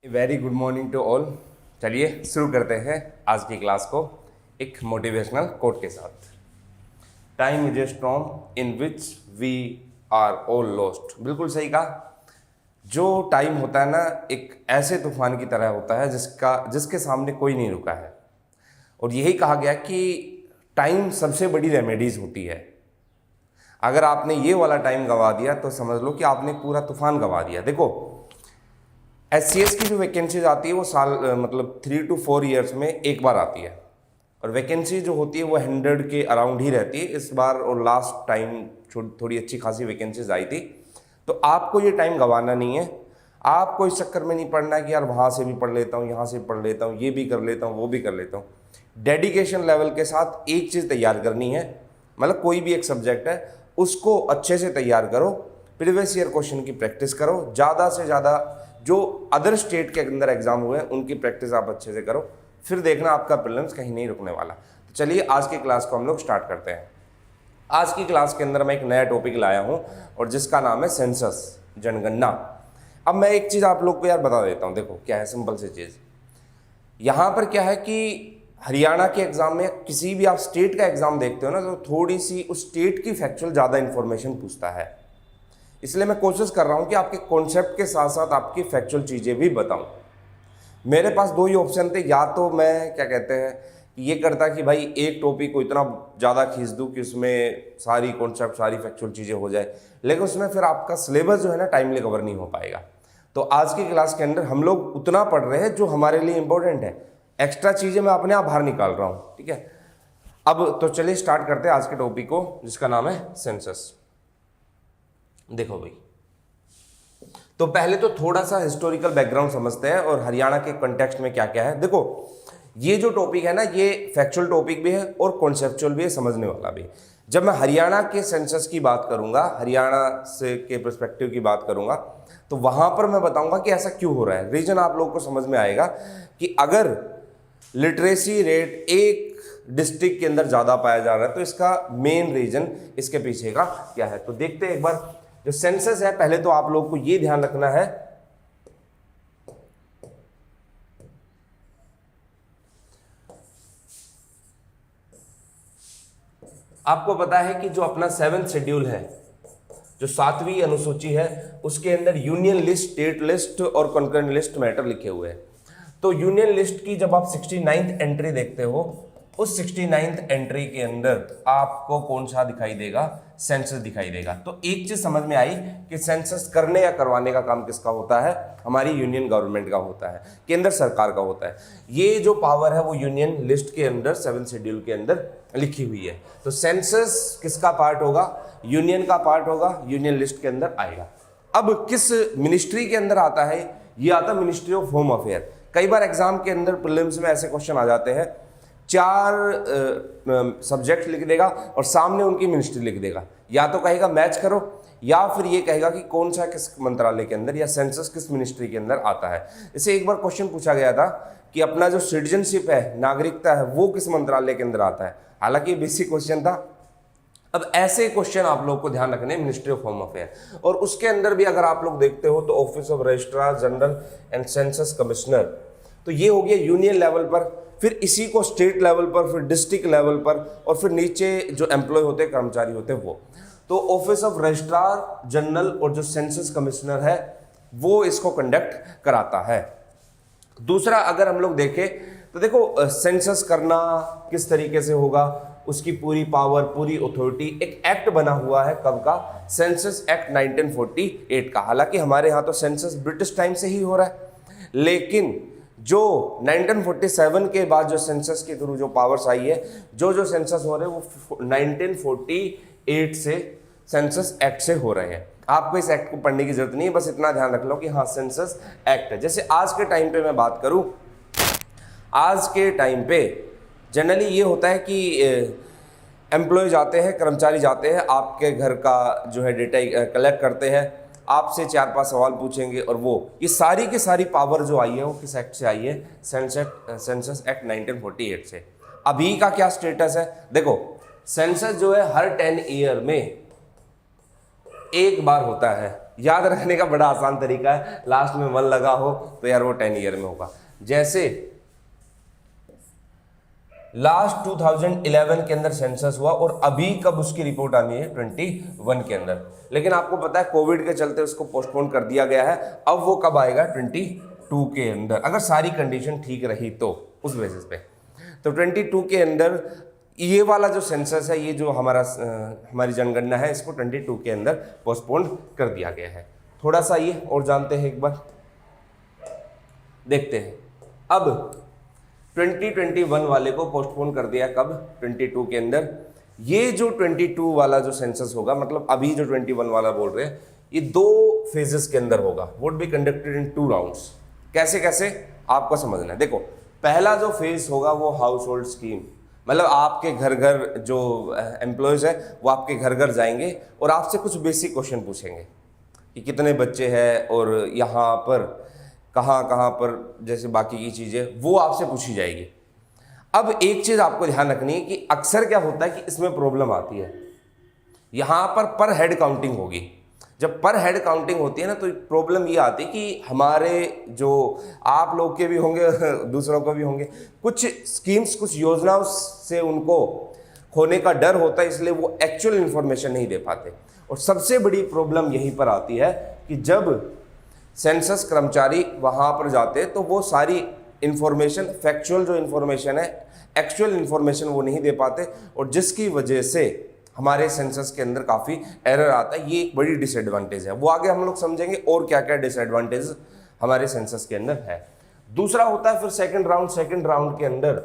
Very good morning to all. चलिए शुरू करते हैं आज की क्लास को एक मोटिवेशनल कोट के साथ। Time is a storm in which we are all lost. बिल्कुल सही कहा। जो टाइम होता है ना, एक ऐसे तूफान की तरह होता है जिसके सामने कोई नहीं रुका है। और यही कहा गया कि टाइम सबसे बड़ी रेमेडीज होती है। अगर आपने ये वाला टाइम गंवा दिया तो समझ लो कि आपने पूरा तूफान गंवा दिया। देखो, SCS की जो वैकेंसीज आती है वो साल मतलब 3 to 4 ईयर्स में एक बार आती है, और वैकेंसी जो होती है वो 100 के अराउंड ही रहती है इस बार। और लास्ट टाइम थोड़ी अच्छी खासी वैकेंसीज आई थी। तो आपको ये टाइम गंवाना नहीं है। आपको इस चक्कर में नहीं पड़ना है कि यार वहाँ से भी पढ़ लेता हूँ, यहाँ से पढ़ लेता हूँ, ये भी कर लेता हूँ, वो भी कर लेता हूँ। डेडिकेशन लेवल के साथ एक चीज़ तैयार करनी है, मतलब कोई भी एक सब्जेक्ट है उसको अच्छे से तैयार करो। प्रीवियस ईयर क्वेश्चन की प्रैक्टिस करो, ज़्यादा से ज़्यादा जो अदर स्टेट के अंदर एग्जाम हुए हैं उनकी प्रैक्टिस आप अच्छे से करो, फिर देखना आपका प्रीलिम्स कहीं नहीं रुकने वाला। तो चलिए आज की क्लास को हम लोग स्टार्ट करते हैं। आज की क्लास के अंदर मैं एक नया टॉपिक लाया हूं और जिसका नाम है सेंसस, जनगणना। अब मैं एक चीज़ आप लोग को यार बता देता हूं। देखो क्या है, सिंपल सी चीज़। यहाँ पर क्या है कि हरियाणा के एग्जाम में किसी भी आप स्टेट का एग्जाम देखते हो ना, तो थोड़ी सी उस स्टेट की फैक्चुअल ज़्यादा इंफॉर्मेशन पूछता है। इसलिए मैं कोशिश कर रहा हूं कि आपके कॉन्सेप्ट के साथ साथ आपकी फैक्चुअल चीज़ें भी बताऊं। मेरे पास दो ही ऑप्शन थे, या तो मैं क्या कहते हैं ये करता कि भाई एक टॉपिक को इतना ज़्यादा खींच दूं कि उसमें सारी कॉन्सेप्ट सारी फैक्चुअल चीज़ें हो जाए, लेकिन उसमें फिर आपका सिलेबस जो है ना टाइमली कवर नहीं हो पाएगा। तो आज की क्लास के अंदर हम लोग उतना पढ़ रहे हैं जो हमारे लिए इंपॉर्टेंट है। एक्स्ट्रा चीज़ें मैं अपने आप बाहर निकाल रहा हूँ, ठीक है। अब तो चलिए स्टार्ट करते हैं आज के टॉपिक को, जिसका नाम है सेंसस। देखो भाई, तो पहले तो थोड़ा सा हिस्टोरिकल बैकग्राउंड समझते हैं और हरियाणा के कॉन्टेक्स्ट में क्या क्या है। देखो, ये जो टॉपिक है ना, ये फैक्चुअल टॉपिक भी है और कॉन्सेप्चुअल भी है, समझने वाला भी। जब मैं हरियाणा के सेंसस की बात करूंगा, हरियाणा से के पर्सपेक्टिव की बात करूंगा, तो वहां पर मैं बताऊंगा कि ऐसा क्यों हो रहा है। रीजन आप लोगों को समझ में आएगा कि अगर लिटरेसी रेट एक डिस्ट्रिक्ट के अंदर ज़्यादा पाया जा रहा है तो इसका मेन रीजन इसके पीछे का क्या है। तो देखते हैं एक बार। जो सेंसस है, पहले तो आप लोग को ये ध्यान रखना है आपको पता है कि जो अपना 7th शेड्यूल है, जो 7वीं अनुसूची है, उसके अंदर यूनियन लिस्ट, स्टेट लिस्ट और कॉन्करेंट लिस्ट मैटर लिखे हुए हैं। तो यूनियन लिस्ट की जब आप 69th एंट्री देखते हो, उस 69th एंट्री के अंदर आपको कौन सा दिखाई देगा? सेंसस दिखाई देगा। तो एक चीज समझ में आई कि सेंसस करने या करवाने का काम किसका होता है? हमारी यूनियन गवर्नमेंट का होता है, केंद्र सरकार का होता है। ये जो पावर है वो यूनियन लिस्ट के अंदर 7th शेड्यूल के अंदर लिखी हुई है। तो सेंसस किसका पार्ट होगा? यूनियन का पार्ट होगा, यूनियन लिस्ट के अंदर आएगा। अब किस मिनिस्ट्री के अंदर आता है? ये आता है मिनिस्ट्री ऑफ होम अफेयर। कई बार एग्जाम के अंदर प्रीलिम्स में ऐसे क्वेश्चन आ जाते हैं, 4 सब्जेक्ट लिख देगा और सामने उनकी मिनिस्ट्री लिख देगा। या तो कहेगा मैच करो, या फिर ये कहेगा कि कौन सा किस मंत्रालय के अंदर या सेंसस किस मिनिस्ट्री के अंदर आता है। इसे एक बार क्वेश्चन पूछा गया था कि अपना जो सिटीजनशिप है, नागरिकता है, वो किस मंत्रालय के अंदर आता है। हालांकि बेसिक क्वेश्चन था। अब ऐसे क्वेश्चन आप लोग को ध्यान रखने, मिनिस्ट्री ऑफ होम अफेयर। और उसके अंदर भी अगर आप लोग देखते हो तो office of registrar general and census commissioner, तो ये हो गया यूनियन लेवल पर। फिर इसी को स्टेट लेवल पर, फिर डिस्ट्रिक्ट लेवल पर, और फिर नीचे जो एम्प्लॉय होते हैं, कर्मचारी होते हैं, वो। तो ऑफिस ऑफ रजिस्ट्रार जनरल और जो सेंसस कमिश्नर है वो इसको कंडक्ट कराता है। दूसरा अगर हम लोग देखें तो देखो, सेंसस करना किस तरीके से होगा, उसकी पूरी पावर, पूरी अथॉरिटी, एक एक्ट बना हुआ है। कब का? सेंसस एक्ट 1948 का। हालांकि हमारे यहाँ तो सेंसस ब्रिटिश टाइम से ही हो रहा है, लेकिन जो 1947 के बाद जो सेंसस के थ्रू जो पावर्स आई है, जो सेंसस हो रहे हैं वो 1948 से सेंसस एक्ट से हो रहे हैं। आपको इस एक्ट को पढ़ने की जरूरत नहीं है, बस इतना ध्यान रख लो कि हाँ सेंसस एक्ट है। जैसे आज के टाइम पे मैं बात करूं, आज के टाइम पे जनरली ये होता है कि एम्प्लॉय जाते हैं, कर्मचारी जाते हैं, आपके घर का जो है डेटा कलेक्ट करते हैं, आपसे 4-5 सवाल पूछेंगे, और वो ये सारी की सारी पावर जो आई है वो किस एक्ट से आई है? सेंसस एक्ट 1948 से। अभी का क्या स्टेटस है? देखो, सेंसस जो है हर 10 ईयर में एक बार होता है। याद रखने का बड़ा आसान तरीका है, लास्ट में 1 लगा हो तो यार वो 10 ईयर में होगा। जैसे लास्ट 2011 के अंदर सेंसस हुआ और अभी कब उसकी रिपोर्ट आनी है, 21 के अंदर। लेकिन आपको पता है कोविड के चलते उसको पोस्टपोन कर दिया गया है। अब वो कब आएगा, 22 के अंदर, अगर सारी कंडीशन ठीक रही तो उस बेसिस पे। तो 22 के अंदर ये वाला जो सेंसस है, ये जो हमारी जनगणना है, इसको 22 के अंदर पोस्टपोन कर दिया गया है। थोड़ा सा ये और जानते हैं, एक बार देखते हैं। अब 2021 वाले को पोस्टपोन कर दिया कब, 22 के अंदर। ये जो 22 वाला जो सेंसस होगा, मतलब अभी जो 21 वाला बोल रहे हैं, ये 2 फेजेस के अंदर होगा। Would be conducted in 2 rounds. कैसे कैसे आपको समझना है। देखो, पहला जो फेज होगा वो हाउस होल्ड स्कीम, मतलब आपके घर घर जो एम्प्लॉयज है वो आपके घर घर जाएंगे और आपसे कुछ बेसिक क्वेश्चन पूछेंगे कि कितने बच्चे हैं और यहाँ पर कहाँ कहाँ पर, जैसे बाकी की चीज़ें वो आपसे पूछी जाएगी। अब एक चीज़ आपको ध्यान रखनी है कि अक्सर क्या होता है कि इसमें प्रॉब्लम आती है, यहाँ पर हेड काउंटिंग होगी। जब पर हेड काउंटिंग होती है ना, तो प्रॉब्लम ये आती है कि हमारे जो आप लोग के भी होंगे दूसरों को भी होंगे, कुछ स्कीम्स कुछ योजनाओं से उनको खोने का डर होता है, इसलिए वो एक्चुअल इन्फॉर्मेशन नहीं दे पाते। और सबसे बड़ी प्रॉब्लम यहीं पर आती है कि जब सेंसस कर्मचारी वहाँ पर जाते हैं तो वो सारी इन्फॉर्मेशन, फैक्चुअल जो इन्फॉर्मेशन है, एक्चुअल इन्फॉर्मेशन वो नहीं दे पाते, और जिसकी वजह से हमारे सेंसस के अंदर काफ़ी एरर आता है। ये एक बड़ी डिसएडवांटेज है, वो आगे हम लोग समझेंगे और क्या क्या डिसएडवांटेज हमारे सेंसस के अंदर है। दूसरा होता है फिर सेकंड राउंड के अंदर,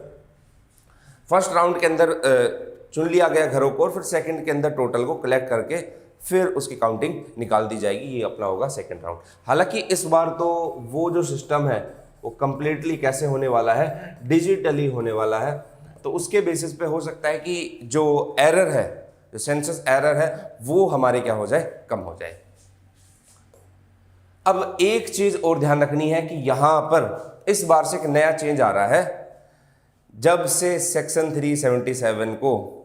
फर्स्ट राउंड के अंदर चुन लिया गया घरों को, और फिर सेकंड के अंदर टोटल को कलेक्ट करके फिर उसकी काउंटिंग निकाल दी जाएगी। ये अपना होगा सेकंड राउंड। हालांकि इस बार तो वो जो सिस्टम है वो कंप्लीटली कैसे होने वाला है, डिजिटली होने वाला है। तो उसके बेसिस पे हो सकता है कि जो एरर है, जो सेंसस एरर है, वो हमारे क्या हो जाए, कम हो जाए। अब एक चीज और ध्यान रखनी है कि यहां पर इस बार से एक नया चेंज आ रहा है। जब से सेक्शन 377 को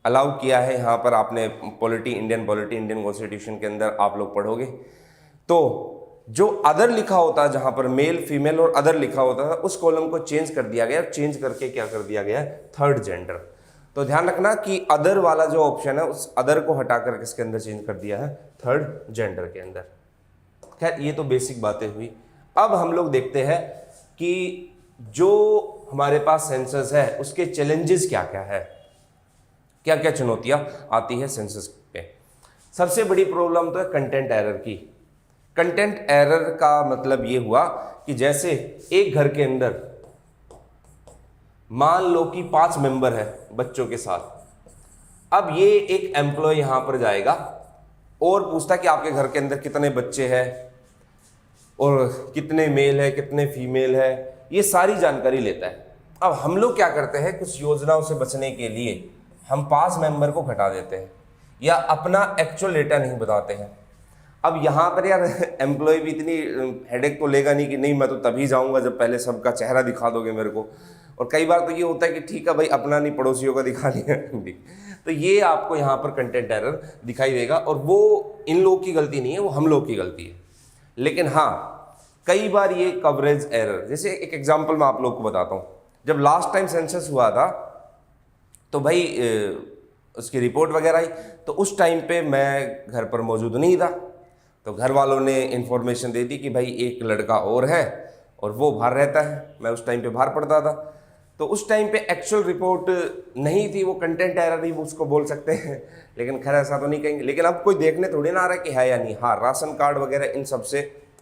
अलाउ किया है, यहाँ पर आपने इंडियन कॉन्स्टिट्यूशन के अंदर आप लोग पढ़ोगे, तो जो अदर लिखा होता है, जहां पर मेल फीमेल और अदर लिखा होता था, उस कॉलम को चेंज कर दिया गया। चेंज करके क्या कर दिया गया, थर्ड जेंडर। तो ध्यान रखना कि अदर वाला जो ऑप्शन है, उस अदर को हटाकर किसके अंदर चेंज कर दिया है, थर्ड जेंडर के अंदर। खैर, ये तो बेसिक बातें हुई। अब हम लोग देखते हैं कि जो हमारे पास सेंसस है उसके चैलेंजेस क्या क्या है, क्या क्या चुनौतियां आती है सेंसस पे। सबसे बड़ी प्रॉब्लम तो है कंटेंट एरर की। कंटेंट एरर का मतलब ये हुआ कि जैसे एक घर के अंदर मान लो कि 5 मेंबर है बच्चों के साथ। अब ये एक एम्प्लॉय यहां पर जाएगा और पूछता कि आपके घर के अंदर कितने बच्चे हैं और कितने मेल है, कितने फीमेल है, ये सारी जानकारी लेता है। अब हम लोग क्या करते हैं, कुछ योजनाओं से बचने के लिए हम 5 मेंबर को घटा देते हैं या अपना एक्चुअल डेटा नहीं बताते हैं। अब यहाँ पर यार एम्प्लॉय भी इतनी हेडेक तो लेगा नहीं कि नहीं मैं तो तभी जाऊँगा जब पहले सबका चेहरा दिखा दोगे मेरे को। और कई बार तो ये होता है कि ठीक है भाई, अपना नहीं पड़ोसियों का दिखा दिया। तो ये आपको यहाँ पर कंटेंट एरर दिखाई देगा, और वो इन लोगों की गलती नहीं है, वो हम लोग की गलती है। लेकिन हाँ, कई बार ये कवरेज एरर, जैसे एक एग्जाम्पल मैं आप लोग को बताता हूँ। जब लास्ट टाइम सेंसस हुआ था तो भाई उसकी रिपोर्ट वगैरह आई, तो उस टाइम पे मैं घर पर मौजूद नहीं था। तो घर वालों ने इन्फॉर्मेशन दे दी कि भाई एक लड़का और है और वो बाहर रहता है। मैं उस टाइम पे बाहर पढ़ता था, तो उस टाइम पे एक्चुअल रिपोर्ट नहीं थी, वो कंटेंट एरर ही उसको बोल सकते हैं। लेकिन खैर ऐसा तो नहीं कहेंगे। लेकिन अब कोई देखने थोड़ी ना आ रहा है कि है या नहीं। हाँ, राशन कार्ड वगैरह इन सब से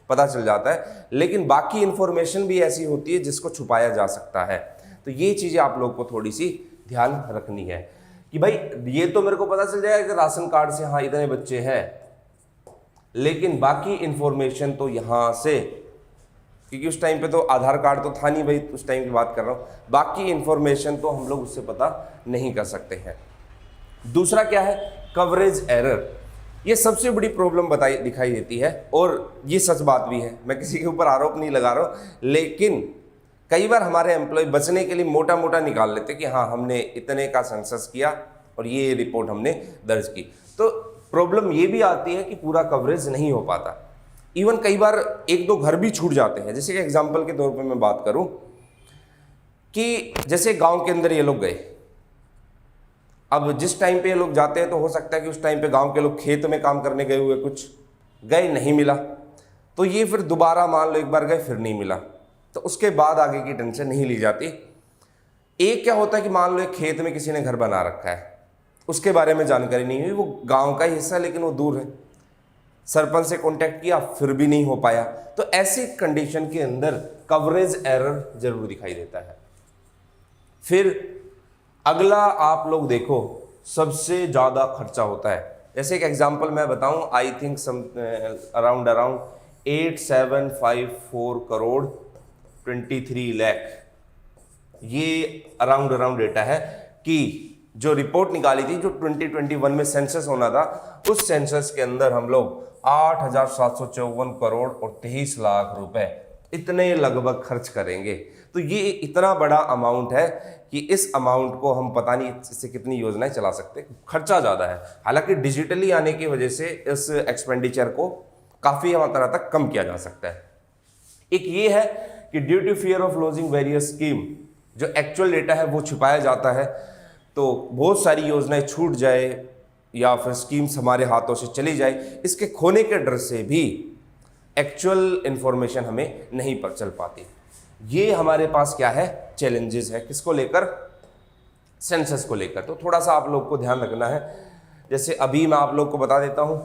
पता चल जाता है, लेकिन बाकी इन्फॉर्मेशन भी ऐसी होती है जिसको छुपाया जा सकता है। तो ये चीज़ें आप लोग को थोड़ी सी ध्यान रखनी है कि भाई ये तो मेरे को पता चल जाएगा कि राशन कार्ड से हाँ इतने बच्चे हैं, लेकिन बाकी इन्फॉर्मेशन तो यहाँ से, क्योंकि उस टाइम पे तो आधार कार्ड तो था नहीं भाई, उस टाइम की बात कर रहा हूँ, बाकी इन्फॉर्मेशन तो हम लोग उससे पता नहीं कर सकते हैं। दूसरा क्या है, कवरेज एरर। ये सबसे बड़ी प्रॉब्लम दिखाई देती है, और ये सच बात भी है। मैं किसी के ऊपर आरोप नहीं लगा रहा हूँ, लेकिन कई बार हमारे एम्प्लॉय बचने के लिए मोटा मोटा निकाल लेते कि हाँ हमने इतने का सेंसस किया और ये रिपोर्ट हमने दर्ज की। तो प्रॉब्लम ये भी आती है कि पूरा कवरेज नहीं हो पाता। इवन कई बार एक दो घर भी छूट जाते हैं। जैसे कि एग्जांपल के तौर पे मैं बात करूं कि जैसे गांव के अंदर ये लोग गए, अब जिस टाइम पे ये लोग जाते हैं तो हो सकता है कि उस टाइम पे गांव के लोग खेत में काम करने गए हुए, कुछ गए नहीं मिला, तो ये फिर दोबारा मान लो एक बार गए फिर नहीं मिला, तो उसके बाद आगे की टेंशन नहीं ली जाती। एक क्या होता है कि मान लो एक खेत में किसी ने घर बना रखा है, उसके बारे में जानकारी नहीं हुई, वो गांव का ही हिस्सा है लेकिन वो दूर है, सरपंच से कांटेक्ट किया फिर भी नहीं हो पाया, तो ऐसी कंडीशन के अंदर कवरेज एरर जरूर दिखाई देता है। फिर अगला आप लोग देखो, सबसे ज़्यादा खर्चा होता है। जैसे एक एग्जांपल मैं बताऊं, I think around 8754 crore 23 lakh, ये अराउंड डेटा है कि जो रिपोर्ट निकाली थी, जो 2021 में सेंसस होना था, उस सेंसस के अंदर हम लोग 8754 करोड़ और 23 लाख रुपए इतने लगभग खर्च करेंगे। तो ये इतना बड़ा अमाउंट है कि इस अमाउंट को हम पता नहीं इससे कितनी योजनाएं चला सकते, खर्चा ज़्यादा है। हालांकि डिजिटली आने की वजह से इस एक्सपेंडिचर को काफ़ी मात्रा तक कम किया जा सकता है। एक ये है कि due to fear of losing various scheme, जो एक्चुअल डेटा है वो छुपाया जाता है, तो बहुत सारी योजनाएं छूट जाए या फिर स्कीम्स हमारे हाथों से चली जाए, इसके खोने के डर से भी एक्चुअल इंफॉर्मेशन हमें नहीं पर चल पाती। ये हमारे पास क्या है, चैलेंजेस है, किसको लेकर, सेंसस को लेकर। तो थोड़ा सा आप लोग को ध्यान रखना है। जैसे अभी मैं आप लोग को बता देता हूं,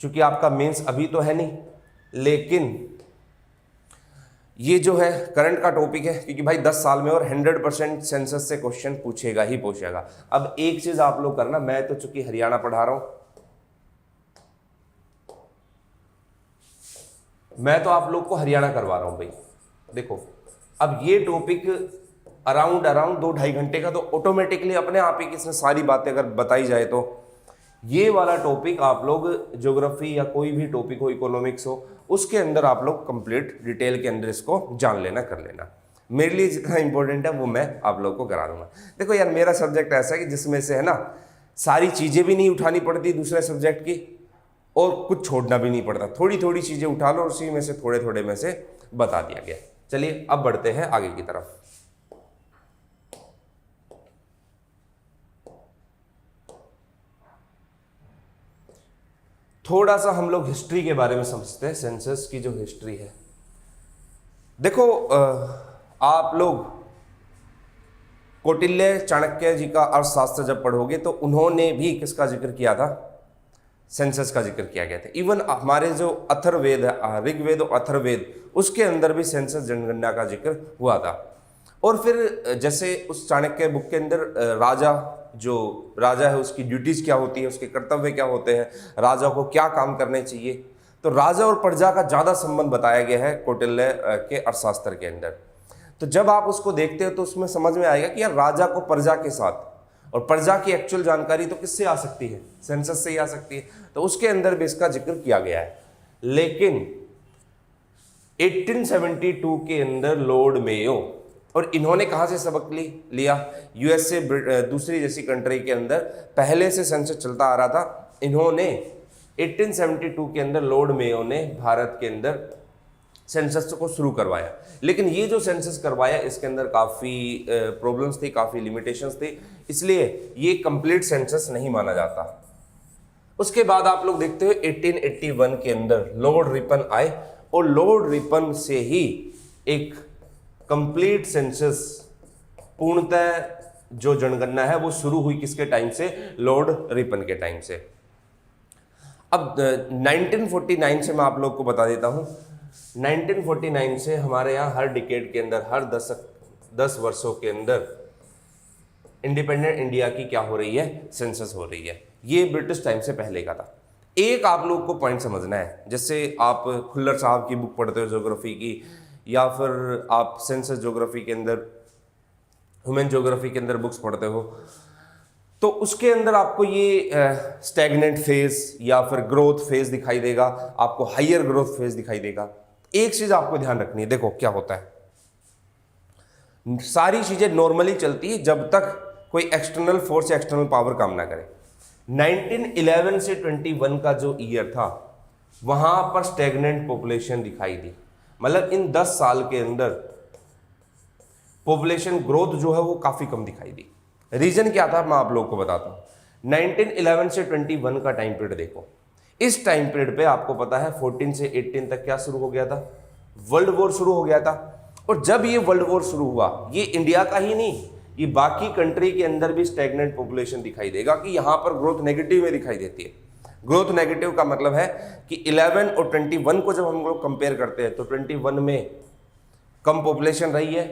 चूंकि आपका मेंस अभी तो है नहीं, लेकिन ये जो है करंट का टॉपिक है, क्योंकि भाई 10 साल में और 100% सेंसस से क्वेश्चन पूछेगा ही पूछेगा। अब एक चीज आप लोग करना, मैं तो चूंकि हरियाणा पढ़ा रहा हूं, मैं तो आप लोग को हरियाणा करवा रहा हूं भाई। देखो अब ये टॉपिक अराउंड 2-2.5 घंटे का, तो ऑटोमेटिकली अपने आप ही किसने सारी बातें अगर बताई जाए, तो ये वाला टॉपिक आप लोग ज्योग्राफी या कोई भी टॉपिक हो, इकोनॉमिक्स हो, उसके अंदर आप लोग कंप्लीट डिटेल के अंदर इसको जान लेना, कर लेना। मेरे लिए जितना इंपॉर्टेंट है वो मैं आप लोग को करा दूंगा। देखो यार, मेरा सब्जेक्ट ऐसा है कि जिसमें से है ना सारी चीज़ें भी नहीं उठानी पड़ती दूसरे सब्जेक्ट की, और कुछ छोड़ना भी नहीं पड़ता, थोड़ी थोड़ी चीज़ें उठा लो और उसी में से थोड़े थोड़े में से बता दिया गया। चलिए अब बढ़ते हैं आगे की तरफ। थोड़ा सा हम लोग हिस्ट्री के बारे में समझते हैं, सेंसस की जो हिस्ट्री है। देखो आप लोग कौटिल्य चाणक्य जी का अर्थशास्त्र जब पढ़ोगे तो उन्होंने भी किसका जिक्र किया था, सेंसस का जिक्र किया गया था। इवन हमारे जो अथर्ववेद है, ऋग्वेद और अथर्ववेद, उसके अंदर भी सेंसस जनगणना का जिक्र हुआ था। और फिर जैसे उस चाणक्य बुक के अंदर जो राजा है उसकी ड्यूटीज क्या होती है, उसके कर्तव्य क्या होते हैं, राजा को क्या काम करने चाहिए, तो राजा और प्रजा का ज़्यादा संबंध बताया गया है कौटिल्य के अर्थशास्त्र के अंदर। तो जब आप उसको देखते हो तो उसमें समझ में आएगा कि यार राजा को प्रजा के साथ, और प्रजा की एक्चुअल जानकारी तो किससे आ सकती है, सेंसस से ही आ सकती है, तो उसके अंदर भी इसका जिक्र किया गया है। लेकिन 1872 के अंदर लॉर्ड मेयो, और इन्होंने कहाँ से सबक लिया, यूएस से, दूसरी जैसी कंट्री के अंदर पहले से सेंसस चलता आ रहा था। इन्होंने 1872 के अंदर लॉर्ड मेयो ने भारत के अंदर सेंसस को शुरू करवाया। लेकिन ये जो सेंसस करवाया इसके अंदर काफ़ी प्रॉब्लम्स थी, काफ़ी लिमिटेशंस थी, इसलिए ये कंप्लीट सेंसस नहीं माना जाता। उसके बाद आप लोग देखते हो 1881 के अंदर लॉर्ड रिपन आए, और लॉर्ड रिपन से ही एक कंप्लीट सेंसस, पूर्णतः जो जनगणना है वो शुरू हुई किसके टाइम से, लॉर्ड रिपन के टाइम से। अब 1949 से मैं आप लोग को बता देता हूं, 1949 से हमारे यहाँ हर डिकेड के अंदर, हर 10 वर्षों के अंदर इंडिपेंडेंट इंडिया की क्या हो रही है, सेंसस हो रही है। ये ब्रिटिश टाइम से पहले का था। एक आप लोग को पॉइंट समझना है, जैसे आप खुल्लर साहब की बुक पढ़ते हो ज्योग्राफी की, या फिर आप सेंसस ज्योग्राफी के अंदर, ह्यूमन ज्योग्राफी के अंदर बुक्स पढ़ते हो, तो उसके अंदर आपको ये स्टैग्नेंट फेज या फिर ग्रोथ फेज दिखाई देगा, आपको हायर ग्रोथ फेज दिखाई देगा। एक चीज आपको ध्यान रखनी है, देखो क्या होता है, सारी चीजें नॉर्मली चलती है जब तक कोई एक्सटर्नल फोर्स या एक्सटर्नल पावर काम ना करे। 1911 से 21 का जो ईयर था वहां पर स्टेगनेंट पॉपुलेशन दिखाई दी, मतलब इन 10 साल के अंदर पॉपुलेशन ग्रोथ जो है वो काफी कम दिखाई दी। रीजन क्या था मैं आप लोगों को बताता हूं। 1911 से 21 का टाइम पीरियड देखो, इस टाइम पीरियड पे आपको पता है 14 से 18 तक क्या शुरू हो गया था, वर्ल्ड वॉर शुरू हो गया था। और जब ये वर्ल्ड वॉर शुरू हुआ, ये इंडिया का ही नहीं, ये बाकी कंट्री के अंदर भी स्टैग्नेंट पॉपुलेशन दिखाई देगा कि यहां पर ग्रोथ नेगेटिव में दिखाई देती है। ग्रोथ नेगेटिव का मतलब है कि 11 और 21 को जब हम लोग कंपेयर करते हैं तो 21 में कम पॉपुलेशन रही है,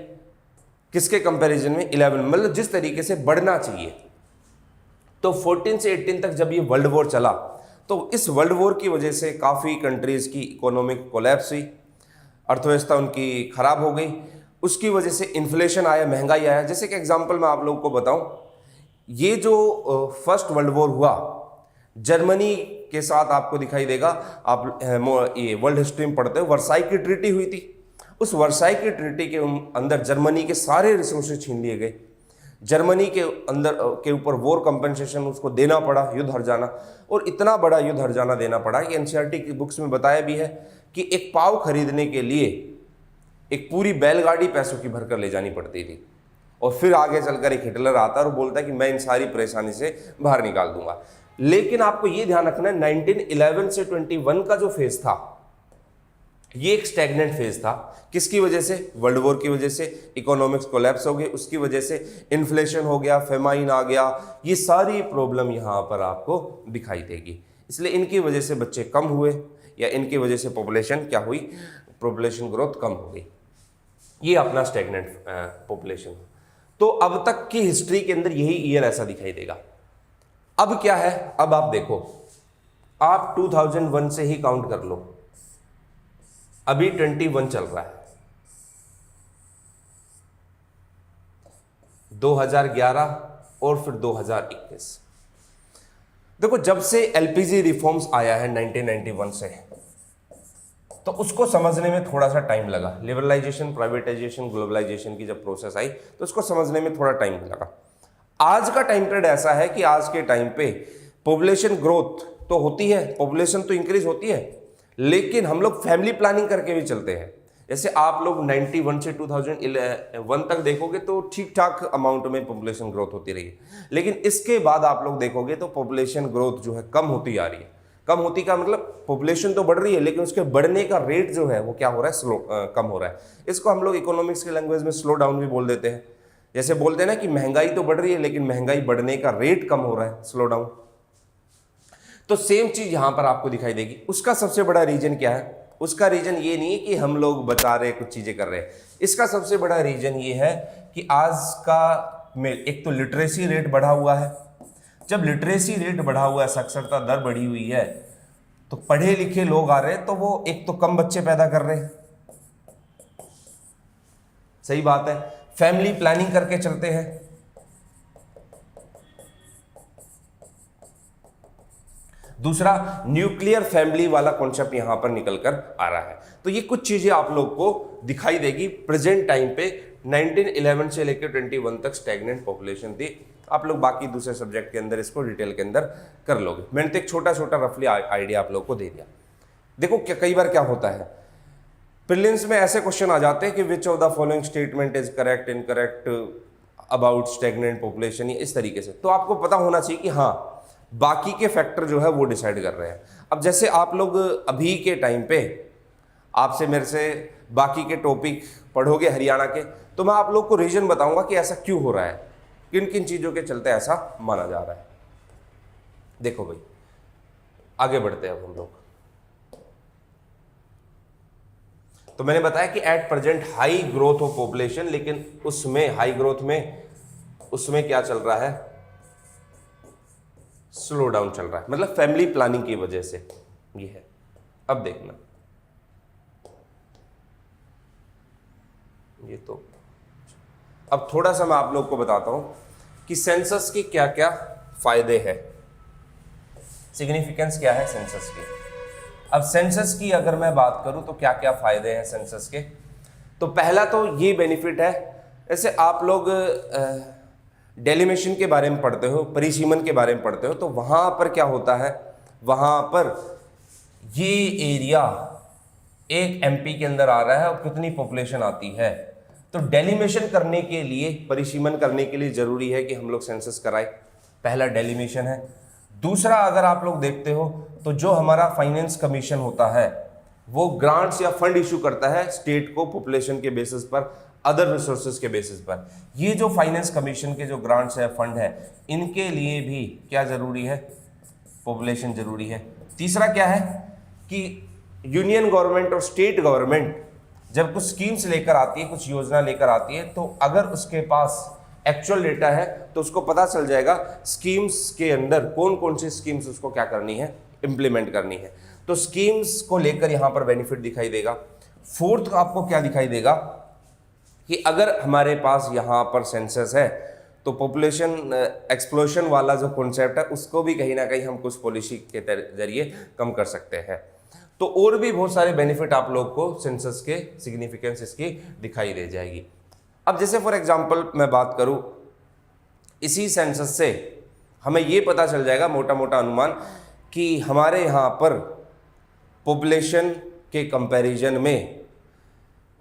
किसके कंपैरिजन में 11, मतलब जिस तरीके से बढ़ना चाहिए। तो 14 से 18 तक जब ये वर्ल्ड वॉर चला तो इस वर्ल्ड वॉर की वजह से काफ़ी कंट्रीज़ की इकोनॉमिक कोलैप्स हुई, अर्थव्यवस्था उनकी खराब हो गई, उसकी वजह से इन्फ्लेशन आया, महंगाई आया। जैसे कि एग्जांपल मैं आप लोगों को बताऊं, ये जो फर्स्ट वर्ल्ड वॉर हुआ जर्मनी के साथ आपको दिखाई देगा, आप ये वर्ल्ड हिस्ट्री में पढ़ते हो, वर्साई की ट्रीटी हुई थी। उस वर्साई की ट्रीटी के अंदर जर्मनी के सारे रिसोर्सेज छीन लिए गए, जर्मनी के अंदर के ऊपर वॉर कंपनसेशन उसको देना पड़ा, युद्ध हर्जाना, और इतना बड़ा युद्ध हर्जाना देना पड़ा कि एनसीईआरटी की बुक्स में बताया भी है कि एक पाव खरीदने के लिए एक पूरी बैलगाड़ी पैसों की भरकर ले जानी पड़ती थी। और फिर आगे चलकर एक हिटलर आता है और बोलता है कि मैं इन सारी परेशानी से बाहर निकाल दूंगा। लेकिन आपको ये ध्यान रखना है 1911 से 21 का जो फेज था ये एक स्टैग्नेंट फेज था। किसकी वजह से? वर्ल्ड वॉर की वजह से इकोनॉमिक्स कोलैप्स हो गई, उसकी वजह से इन्फ्लेशन हो गया, फेमाइन आ गया, ये सारी प्रॉब्लम यहाँ पर आपको दिखाई देगी। इसलिए इनकी वजह से बच्चे कम हुए या इनकी वजह से पॉपुलेशन क्या हुई, पॉपुलेशन ग्रोथ कम हो गई। ये अपना स्टैग्नेंट पॉपुलेशन। तो अब तक की हिस्ट्री के अंदर यही ईयर ऐसा दिखाई देगा। अब क्या है, अब आप देखो, आप 2001 से ही काउंट कर लो, अभी 21 चल रहा है, 2011 और फिर 2021। देखो जब से एलपीजी रिफॉर्म्स आया है 1991 से, तो उसको समझने में थोड़ा सा टाइम लगा। लिबरलाइजेशन, प्राइवेटाइजेशन, ग्लोबलाइजेशन की जब प्रोसेस आई तो उसको समझने में थोड़ा टाइम लगा। आज का टाइम पीरियड ऐसा है कि आज के टाइम पे पॉपुलेशन ग्रोथ तो होती है, पॉपुलेशन तो इंक्रीज होती है, लेकिन हम लोग फैमिली प्लानिंग करके भी चलते हैं। जैसे आप लोग 91 से 2001 तक देखोगे तो ठीक ठाक अमाउंट में पॉपुलेशन ग्रोथ होती रही है, लेकिन इसके बाद आप लोग देखोगे तो पॉपुलेशन ग्रोथ जो है कम होती आ रही है। कम होती का मतलब पॉपुलेशन तो बढ़ रही है लेकिन उसके बढ़ने का रेट जो है वो क्या हो रहा है, कम हो रहा है। इसको हम लोग इकोनॉमिक्स की लैंग्वेज में स्लो डाउन भी बोल देते हैं। जैसे बोलते हैं ना कि महंगाई तो बढ़ रही है लेकिन महंगाई बढ़ने का रेट कम हो रहा है, स्लो डाउन। तो सेम चीज यहां पर आपको दिखाई देगी। उसका सबसे बड़ा रीजन क्या है? उसका रीजन ये नहीं है कि हम लोग बता रहे कुछ चीजें कर रहे हैं, इसका सबसे बड़ा रीजन ये है कि आज का में एक तो लिटरेसी रेट बढ़ा हुआ है। जब लिटरेसी रेट बढ़ा हुआ है, साक्षरता दर बढ़ी हुई है, तो पढ़े लिखे लोग आ रहे हैं, तो वो एक तो कम बच्चे पैदा कर रहे हैं, सही बात है। फैमिली प्लानिंग करके चलते हैं, दूसरा न्यूक्लियर फैमिली वाला कॉन्सेप्ट यहां पर निकल कर आ रहा है। तो ये कुछ चीजें आप लोग को दिखाई देगी प्रेजेंट टाइम पे। 1911 से लेकर 21 तक स्टैग्नेंट पॉपुलेशन थी। आप लोग बाकी दूसरे सब्जेक्ट के अंदर इसको डिटेल के अंदर कर लोगे। मैंने तो एक छोटा छोटा रफली आइडिया आप लोग को दे दिया। देखो कई बार क्या होता है, प्रीलिम्स में ऐसे क्वेश्चन आ जाते हैं कि which of the following statement is correct, incorrect about stagnant population, इस तरीके से। तो आपको पता होना चाहिए कि हाँ बाकी के फैक्टर जो है वो डिसाइड कर रहे हैं। अब जैसे आप लोग अभी के टाइम पे आपसे मेरे से बाकी के टॉपिक पढ़ोगे हरियाणा के, तो मैं आप लोग को रीजन बताऊंगा कि ऐसा क्यों हो रहा है, किन किन चीज़ों के चलते ऐसा माना जा रहा है। देखो भाई आगे बढ़ते हैं अब हम लोग। तो मैंने बताया कि at present high growth of population, लेकिन उसमें हाई ग्रोथ में उसमें क्या चल रहा है, स्लो डाउन चल रहा है, मतलब फैमिली प्लानिंग की वजह से ये है। अब देखना, ये तो अब थोड़ा सा मैं आप लोग को बताता हूं कि सेंसस के क्या क्या फायदे हैं, सिग्निफिकेंस क्या है सेंसस की। अब सेंसस की अगर मैं बात करूं तो क्या क्या फायदे हैं सेंसस के। तो पहला तो ये बेनिफिट है, जैसे आप लोग डेलिमिशन के बारे में पढ़ते हो, परिसीमन के बारे में पढ़ते हो, तो वहाँ पर क्या होता है, वहाँ पर ये एरिया एक एमपी के अंदर आ रहा है और कितनी पॉपुलेशन आती है। तो डेलिमिशन करने के लिए, परिसीमन करने के लिए जरूरी है कि हम लोग सेंसस कराएं। पहला डेलिमिशन है। दूसरा, अगर आप लोग देखते हो तो जो हमारा फाइनेंस कमीशन होता है वो ग्रांट्स या फंड इशू करता है स्टेट को पॉपुलेशन के बेसिस पर, अदर रिसोर्सेज के बेसिस पर। ये जो फाइनेंस कमीशन के जो ग्रांट्स है, फंड है, इनके लिए भी क्या जरूरी है, पॉपुलेशन जरूरी है। तीसरा क्या है कि यूनियन गवर्नमेंट और स्टेट गवर्नमेंट जब कुछ स्कीम्स लेकर आती है, कुछ योजना लेकर आती है, तो अगर उसके पास एक्चुअल डेटा है तो उसको पता चल जाएगा स्कीम्स के अंदर कौन कौन सी स्कीम्स उसको क्या करनी है, इंप्लीमेंट करनी है। तो स्कीम्स को लेकर यहां पर बेनिफिट दिखाई देगा। फोर्थ आपको क्या दिखाई देगा कि अगर हमारे पास यहां पर सेंसस है तो पॉपुलेशन एक्सप्लोशन वाला जो कॉन्सेप्ट है उसको भी कहीं ना कहीं हम कुछ पॉलिसी के जरिए कम कर सकते हैं। तो और भी बहुत सारे बेनिफिट आप लोग को सेंसस के सिग्निफिकेंस इसकी दिखाई दे जाएगी। अब जैसे फॉर एग्जांपल मैं बात करूं, इसी सेंसस से हमें ये पता चल जाएगा मोटा मोटा अनुमान कि हमारे यहाँ पर पॉपुलेशन के कंपैरिजन में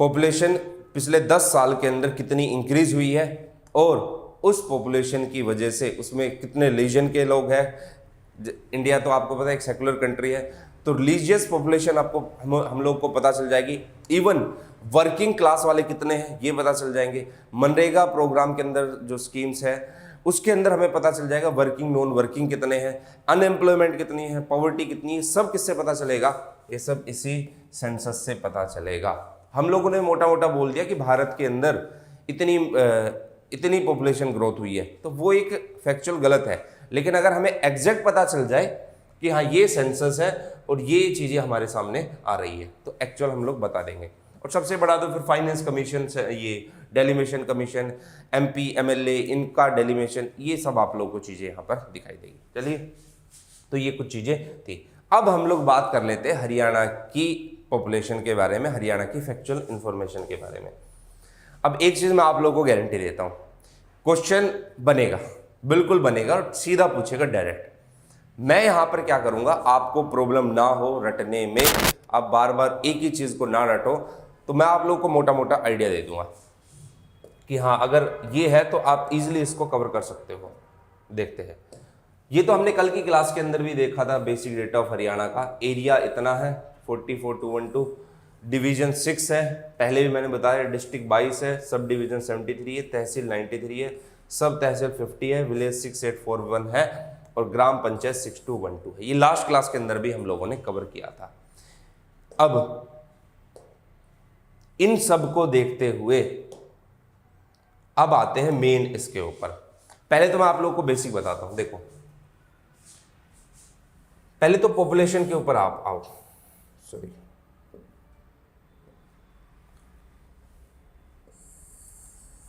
पॉपुलेशन पिछले 10 साल के अंदर कितनी इंक्रीज हुई है और उस पॉपुलेशन की वजह से उसमें कितने रीजन के लोग हैं। इंडिया तो आपको पता है एक सेकुलर कंट्री है, तो रिलीजियस पॉपुलेशन आपको हम लोग को पता चल जाएगी। इवन वर्किंग क्लास वाले कितने हैं ये पता चल जाएंगे। मनरेगा प्रोग्राम के अंदर जो स्कीम्स है उसके अंदर हमें पता चल जाएगा वर्किंग, नॉन वर्किंग कितने हैं, अनएम्प्लॉयमेंट कितनी है, पॉवर्टी कितनी है, सब किससे पता चलेगा, ये सब इसी सेंसस से पता चलेगा। हम लोगों ने मोटा मोटा बोल दिया कि भारत के अंदर इतनी पॉपुलेशन ग्रोथ हुई है, तो वो एक फैक्चुअल गलत है। लेकिन अगर हमें एग्जैक्ट पता चल जाए कि हाँ ये सेंसस है और ये चीज़ें हमारे सामने आ रही है, तो एक्चुअल हम लोग बता देंगे। और सबसे बड़ा तो फिर फाइनेंस कमीशन से, ये डेलिमिशन कमीशन, एमपी एमएलए, इनका डेलिमिशन, ये सब आप लोगों को चीज़ें यहाँ पर दिखाई देगी। चलिए, तो ये कुछ चीज़ें थी। अब हम लोग बात कर लेते हैं हरियाणा की पॉपुलेशन के बारे में, हरियाणा की फैक्चुअल इंफॉर्मेशन के बारे में। अब एक चीज़ मैं आप लोगों को गारंटी देता हूँ, क्वेश्चन बनेगा, बिल्कुल बनेगा और सीधा पूछेगा डायरेक्ट। मैं यहाँ पर क्या करूँगा, आपको प्रॉब्लम ना हो रटने में, आप बार बार एक ही चीज़ को ना रटो, तो मैं आप लोगों को मोटा मोटा आइडिया दे दूंगा कि हाँ अगर ये है तो आप इजीली इसको कवर कर सकते हो। देखते हैं, ये तो हमने कल की क्लास के अंदर भी देखा था। बेसिक डेटा ऑफ हरियाणा का एरिया इतना है 44,212, डिवीजन 6 है, पहले भी मैंने बताया, डिस्ट्रिक्ट 22 है, सब डिवीजन 73 है, तहसील 93 है, सब तहसील 50 है, विलेज 6841 है और ग्राम पंचायत 6212 है। ये लास्ट क्लास के अंदर भी हम लोगों ने कवर किया था। अब इन सब को देखते हुए अब आते हैं मेन इसके ऊपर। पहले तो मैं आप लोगों को बेसिक बताता हूं। देखो, पहले तो पॉपुलेशन के ऊपर आप आओ, सॉरी,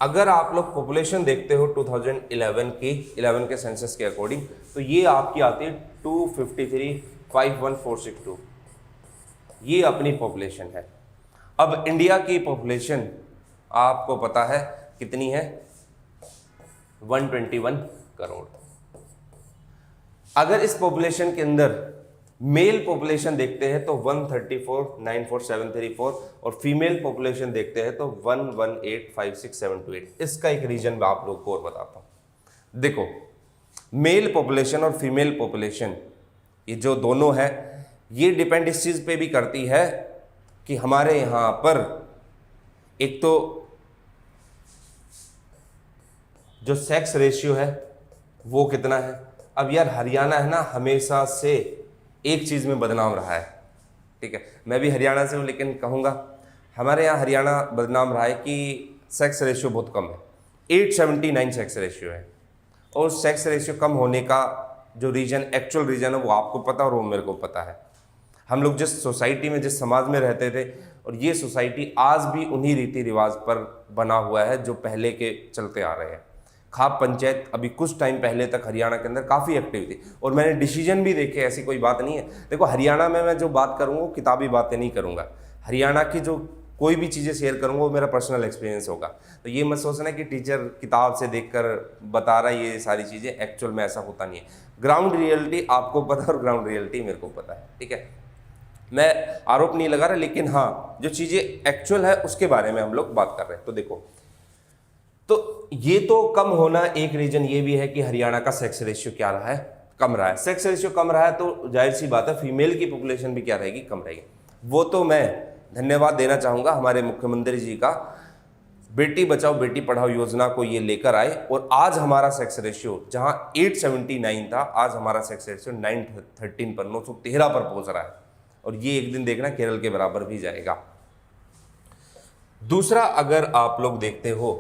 अगर आप लोग पॉपुलेशन देखते हो 2011 की, 11 के सेंसस के अकॉर्डिंग, तो ये आपकी आती है 253,51462, ये अपनी पॉपुलेशन है। अब इंडिया की पॉपुलेशन आपको पता है कितनी है, 121 करोड़। अगर इस पॉपुलेशन के अंदर मेल पॉपुलेशन देखते हैं तो 134,94734 और फीमेल पॉपुलेशन देखते हैं तो 118,56728। इसका एक रीजन मैं आप लोग को और बताता हूं। देखो, मेल पॉपुलेशन और फीमेल पॉपुलेशन ये जो दोनों है, ये डिपेंड इस चीज पे भी करती है कि हमारे यहां पर एक तो जो सेक्स रेशियो है वो कितना है। अब यार हरियाणा है ना, हमेशा से एक चीज़ में बदनाम रहा है, ठीक है, मैं भी हरियाणा से हूँ, लेकिन कहूँगा हमारे यहाँ हरियाणा बदनाम रहा है कि सेक्स रेशियो बहुत कम है, 879 सेक्स रेशियो है। और सेक्स रेशियो कम होने का जो रीज़न, एक्चुअल रीज़न है, वो आपको पता और वो मेरे को पता है। हम लोग जिस सोसाइटी में, जिस समाज में रहते थे, और ये सोसाइटी आज भी उन्हीं रीति रिवाज पर बना हुआ है जो पहले के चलते आ रहे हैं। खाप पंचायत अभी कुछ टाइम पहले तक हरियाणा के अंदर काफ़ी एक्टिव थी और मैंने डिसीजन भी देखे, ऐसी कोई बात नहीं है। देखो, हरियाणा में मैं जो बात करूँगा किताबी बातें नहीं करूँगा। हरियाणा की जो कोई भी चीज़ें शेयर करूँगा वो मेरा पर्सनल एक्सपीरियंस होगा। तो ये मत सोचना कि टीचर किताब से देखकर बता रहा है ये सारी चीज़ें, एक्चुअल में ऐसा होता नहीं है। ग्राउंड रियलिटी आपको पता है और ग्राउंड रियलिटी मेरे को पता है, ठीक है। मैं आरोप नहीं लगा रहा, लेकिन हाँ जो चीज़ें एक्चुअल है उसके बारे में हम लोग बात कर रहे हैं। तो देखो, तो ये तो कम होना एक रीजन ये भी है कि हरियाणा का सेक्स रेशियो क्या रहा है, कम रहा है। सेक्स रेशियो कम रहा है तो जाहिर सी बात है फीमेल की पॉपुलेशन भी क्या रहेगी, कम रहेगी। वो तो मैं धन्यवाद देना चाहूँगा हमारे मुख्यमंत्री जी का, बेटी बचाओ बेटी पढ़ाओ योजना को ये लेकर आए और आज हमारा सेक्स रेशियो जहाँ 879 था, आज हमारा सेक्स रेशियो 913 पर 913 पर पहुँच रहा है। और ये एक दिन देखना केरल के बराबर भी जाएगा। दूसरा, अगर आप लोग देखते हो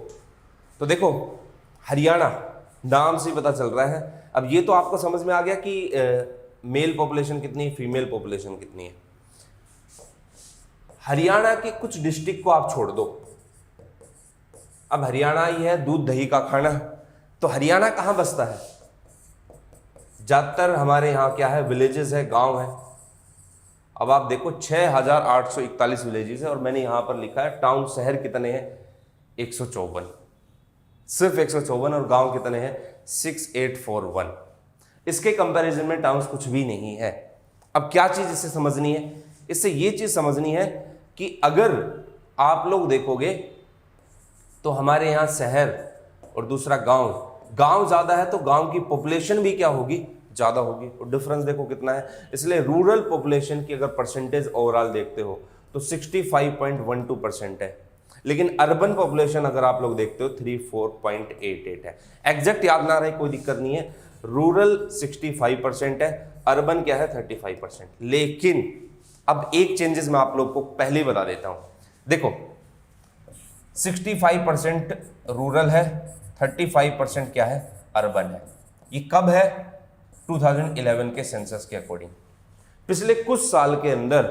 तो देखो हरियाणा नाम से पता चल रहा है। अब ये तो आपको समझ में आ गया कि मेल पॉपुलेशन कितनी, फीमेल पॉपुलेशन कितनी है। हरियाणा के कुछ डिस्ट्रिक्ट को आप छोड़ दो, अब हरियाणा ही है दूध दही का खाना, तो हरियाणा कहां बसता है? ज्यादातर हमारे यहां क्या है, विलेजेस है, गांव है। अब आप देखो 6841 विलेजेस है और मैंने यहां पर लिखा है टाउन, शहर कितने हैं 154, सिर्फ 154, और गांव कितने हैं 6841। इसके कंपैरिजन में टाउन्स कुछ भी नहीं है। अब क्या चीज इससे समझनी है? इससे ये चीज समझनी है कि अगर आप लोग देखोगे तो हमारे यहाँ शहर और दूसरा गांव, गांव ज्यादा है तो गांव की पॉपुलेशन भी क्या होगी, ज्यादा होगी। और डिफरेंस देखो कितना है। इसलिए रूरल पॉपुलेशन की अगर परसेंटेज ओवरऑल देखते हो तो 65.12% है, लेकिन अर्बन पॉपुलेशन अगर आप लोग देखते हो 34.88 है। एग्जैक्ट याद ना रहे कोई दिक्कत नहीं है। रूरल 65% है, अर्बन क्या है 35%। लेकिन अब एक चेंजेस मैं आप लोग को पहले ही बता देता हूं। देखो 65% रूरल है, 35% क्या है, अर्बन है। ये कब है? 2011 के सेंसस के अकॉर्डिंग। पिछले कुछ साल के अंदर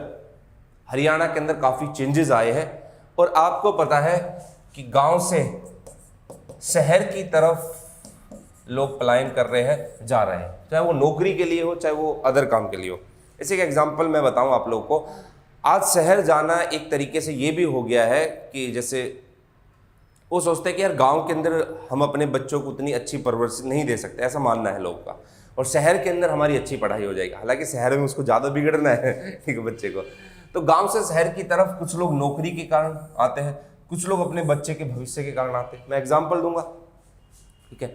हरियाणा के अंदर काफी चेंजेस आए हैं और आपको पता है कि गांव से शहर की तरफ लोग पलायन कर रहे हैं, जा रहे हैं, चाहे वो नौकरी के लिए हो चाहे वो अदर काम के लिए हो। इसी का एग्जांपल मैं बताऊं आप लोगों को। आज शहर जाना एक तरीके से ये भी हो गया है कि जैसे वो सोचते हैं कि यार गांव के अंदर हम अपने बच्चों को उतनी अच्छी परवरिश नहीं दे सकते, ऐसा मानना है लोगों का, और शहर के अंदर हमारी अच्छी पढ़ाई हो जाएगी। हालांकि शहर में उसको ज़्यादा बिगड़ना है ठीक है बच्चे को। तो गांव से शहर की तरफ कुछ लोग नौकरी के कारण आते हैं, कुछ लोग अपने बच्चे के भविष्य के कारण आते हैं। मैं एग्जाम्पल दूंगा, ठीक है।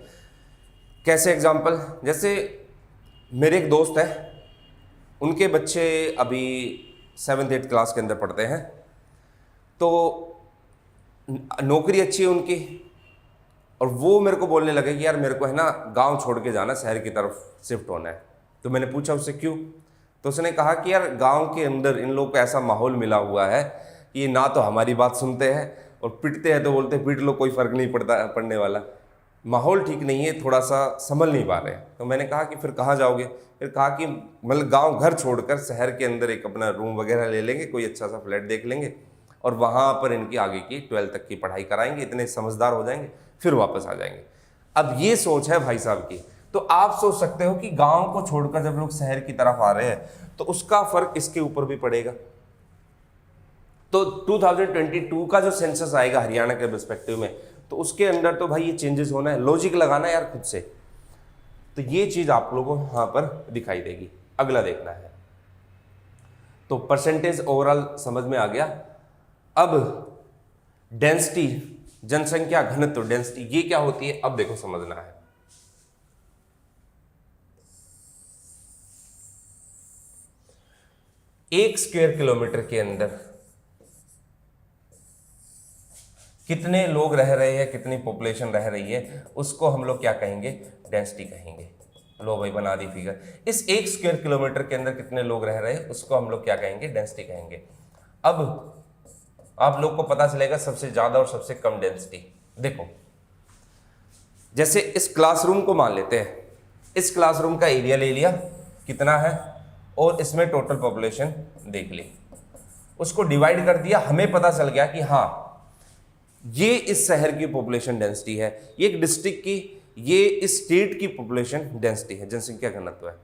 कैसे एग्जाम्पल? जैसे मेरे एक दोस्त है, उनके बच्चे अभी 7th 8th क्लास के अंदर पढ़ते हैं, तो नौकरी अच्छी है उनकी, और वो मेरे को बोलने लगे कि यार मेरे को है ना गांव छोड़ के जाना, शहर की तरफ शिफ्ट होना है। तो मैंने पूछा उससे क्यों? तो उसने कहा कि यार गांव के अंदर इन लोगों को ऐसा माहौल मिला हुआ है कि ना तो हमारी बात सुनते हैं और पिटते हैं तो बोलते हैं पीट लो, कोई फ़र्क नहीं पड़ने वाला। माहौल ठीक नहीं है, थोड़ा सा संभल नहीं पा रहे हैं। तो मैंने कहा कि फिर कहाँ जाओगे? फिर कहा कि मतलब गांव घर छोड़कर शहर के अंदर एक अपना रूम वगैरह ले लेंगे, कोई अच्छा सा फ्लैट देख लेंगे और वहाँ पर इनकी आगे की 12th तक की पढ़ाई कराएंगे, इतने समझदार हो जाएंगे, फिर वापस आ जाएंगे। अब ये सोच है भाई साहब की। तो आप सोच सकते हो कि गांव को छोड़कर जब लोग शहर की तरफ आ रहे हैं तो उसका फर्क इसके ऊपर भी पड़ेगा। तो 2022 का जो सेंसस आएगा हरियाणा के पर्सपेक्टिव में, तो उसके अंदर तो भाई ये चेंजेस होना है, लॉजिक लगाना है यार खुद से। तो ये चीज आप लोगों को यहां पर दिखाई देगी। अगला देखना है, तो परसेंटेज ओवरऑल समझ में आ गया। अब डेंसिटी, जनसंख्या घनत्व, डेंसिटी ये क्या होती है अब देखो समझना है। एक स्क्वायर किलोमीटर के अंदर कितने लोग रह रहे हैं, कितनी पॉपुलेशन रह रही है, उसको हम लोग क्या कहेंगे, डेंसिटी कहेंगे। लो भाई बना दी फिगर। इस एक स्क्वायर किलोमीटर के अंदर कितने लोग रह रहे हैं उसको हम लोग क्या कहेंगे, डेंसिटी कहेंगे। अब आप लोग को पता चलेगा सबसे ज्यादा और सबसे कम डेंसिटी। देखो जैसे इस क्लासरूम को मान लेते हैं, इस क्लासरूम का एरिया ले लिया कितना है और इसमें टोटल पॉपुलेशन देख ली, उसको डिवाइड कर दिया, हमें पता चल गया कि हाँ ये इस शहर की पॉपुलेशन डेंसिटी है, ये एक डिस्ट्रिक्ट की, ये इस स्टेट की पॉपुलेशन डेंसिटी है, जनसंख्या घनत्व है।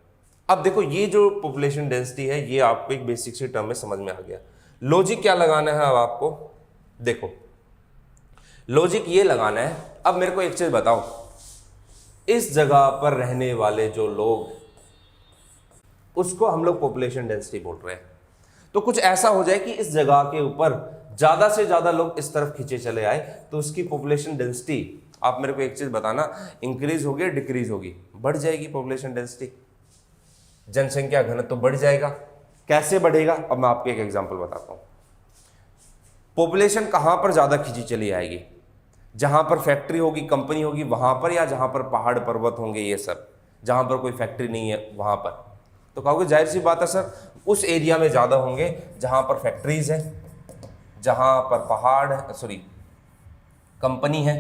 अब देखो ये जो पॉपुलेशन डेंसिटी है ये आपको एक बेसिक सी टर्म में समझ में आ गया। लॉजिक क्या लगाना है अब आपको, देखो लॉजिक ये लगाना है। अब मेरे को एक चीज बताओ, इस जगह पर रहने वाले जो लोग, उसको हम लोग पॉपुलेशन डेंसिटी बोल रहे हैं। तो कुछ ऐसा हो जाए कि इस जगह के ऊपर ज्यादा से ज्यादा लोग इस तरफ खींचे चले आए, तो उसकी पॉपुलेशन डेंसिटी, आप मेरे को एक चीज बताना, इंक्रीज होगी या डिक्रीज होगी? बढ़ जाएगी पॉपुलेशन डेंसिटी, जनसंख्या घनत्व तो बढ़ जाएगा। कैसे बढ़ेगा? अब मैं आपको एक एग्जांपल बताता हूं। पॉपुलेशन कहां पर ज्यादा खींची चली आएगी? जहां पर फैक्ट्री होगी, कंपनी होगी वहां पर, या जहां पर पहाड़ पर्वत होंगे ये सब, जहां पर कोई फैक्ट्री नहीं है वहां पर? तो कहोगे जाहिर सी बात है सर, उस एरिया में ज्यादा होंगे जहां पर फैक्ट्रीज है, जहां पर पहाड़, सॉरी कंपनी है,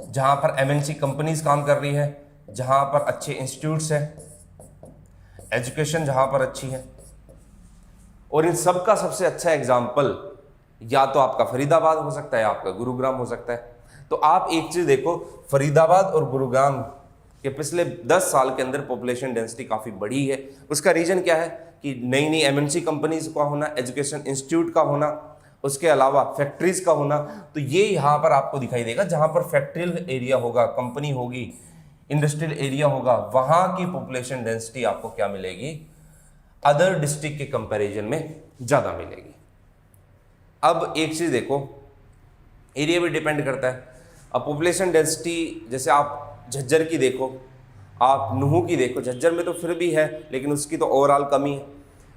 जहां पर एमएनसी कंपनीज काम कर रही है, जहां पर अच्छे इंस्टीट्यूट्स हैं, एजुकेशन जहां पर अच्छी है। और इन सब का सबसे अच्छा एग्जाम्पल या तो आपका फरीदाबाद हो सकता है, आपका गुरुग्राम हो सकता है। तो आप एक चीज देखो, फरीदाबाद और गुरुग्राम के पिछले 10 साल के अंदर पॉपुलेशन डेंसिटी काफी बढ़ी है। उसका रीजन क्या है कि नई नई एमएनसी कंपनीज का होना, एजुकेशन इंस्टीट्यूट का होना, उसके अलावा फैक्ट्रीज का होना। तो ये यहां पर आपको दिखाई देगा, जहां पर फैक्ट्रियल एरिया होगा, कंपनी होगी, इंडस्ट्रियल एरिया होगा, वहां की पॉपुलेशन डेंसिटी आपको क्या मिलेगी? अदर डिस्ट्रिक्ट के कंपैरिजन में ज्यादा मिलेगी। अब एक चीज देखो, एरिया भी डिपेंड करता है। अब पॉपुलेशन डेंसिटी जैसे आप झज्जर की देखो, आप नुहू की देखो, झज्जर में तो फिर भी है लेकिन उसकी तो ओवरऑल कमी है।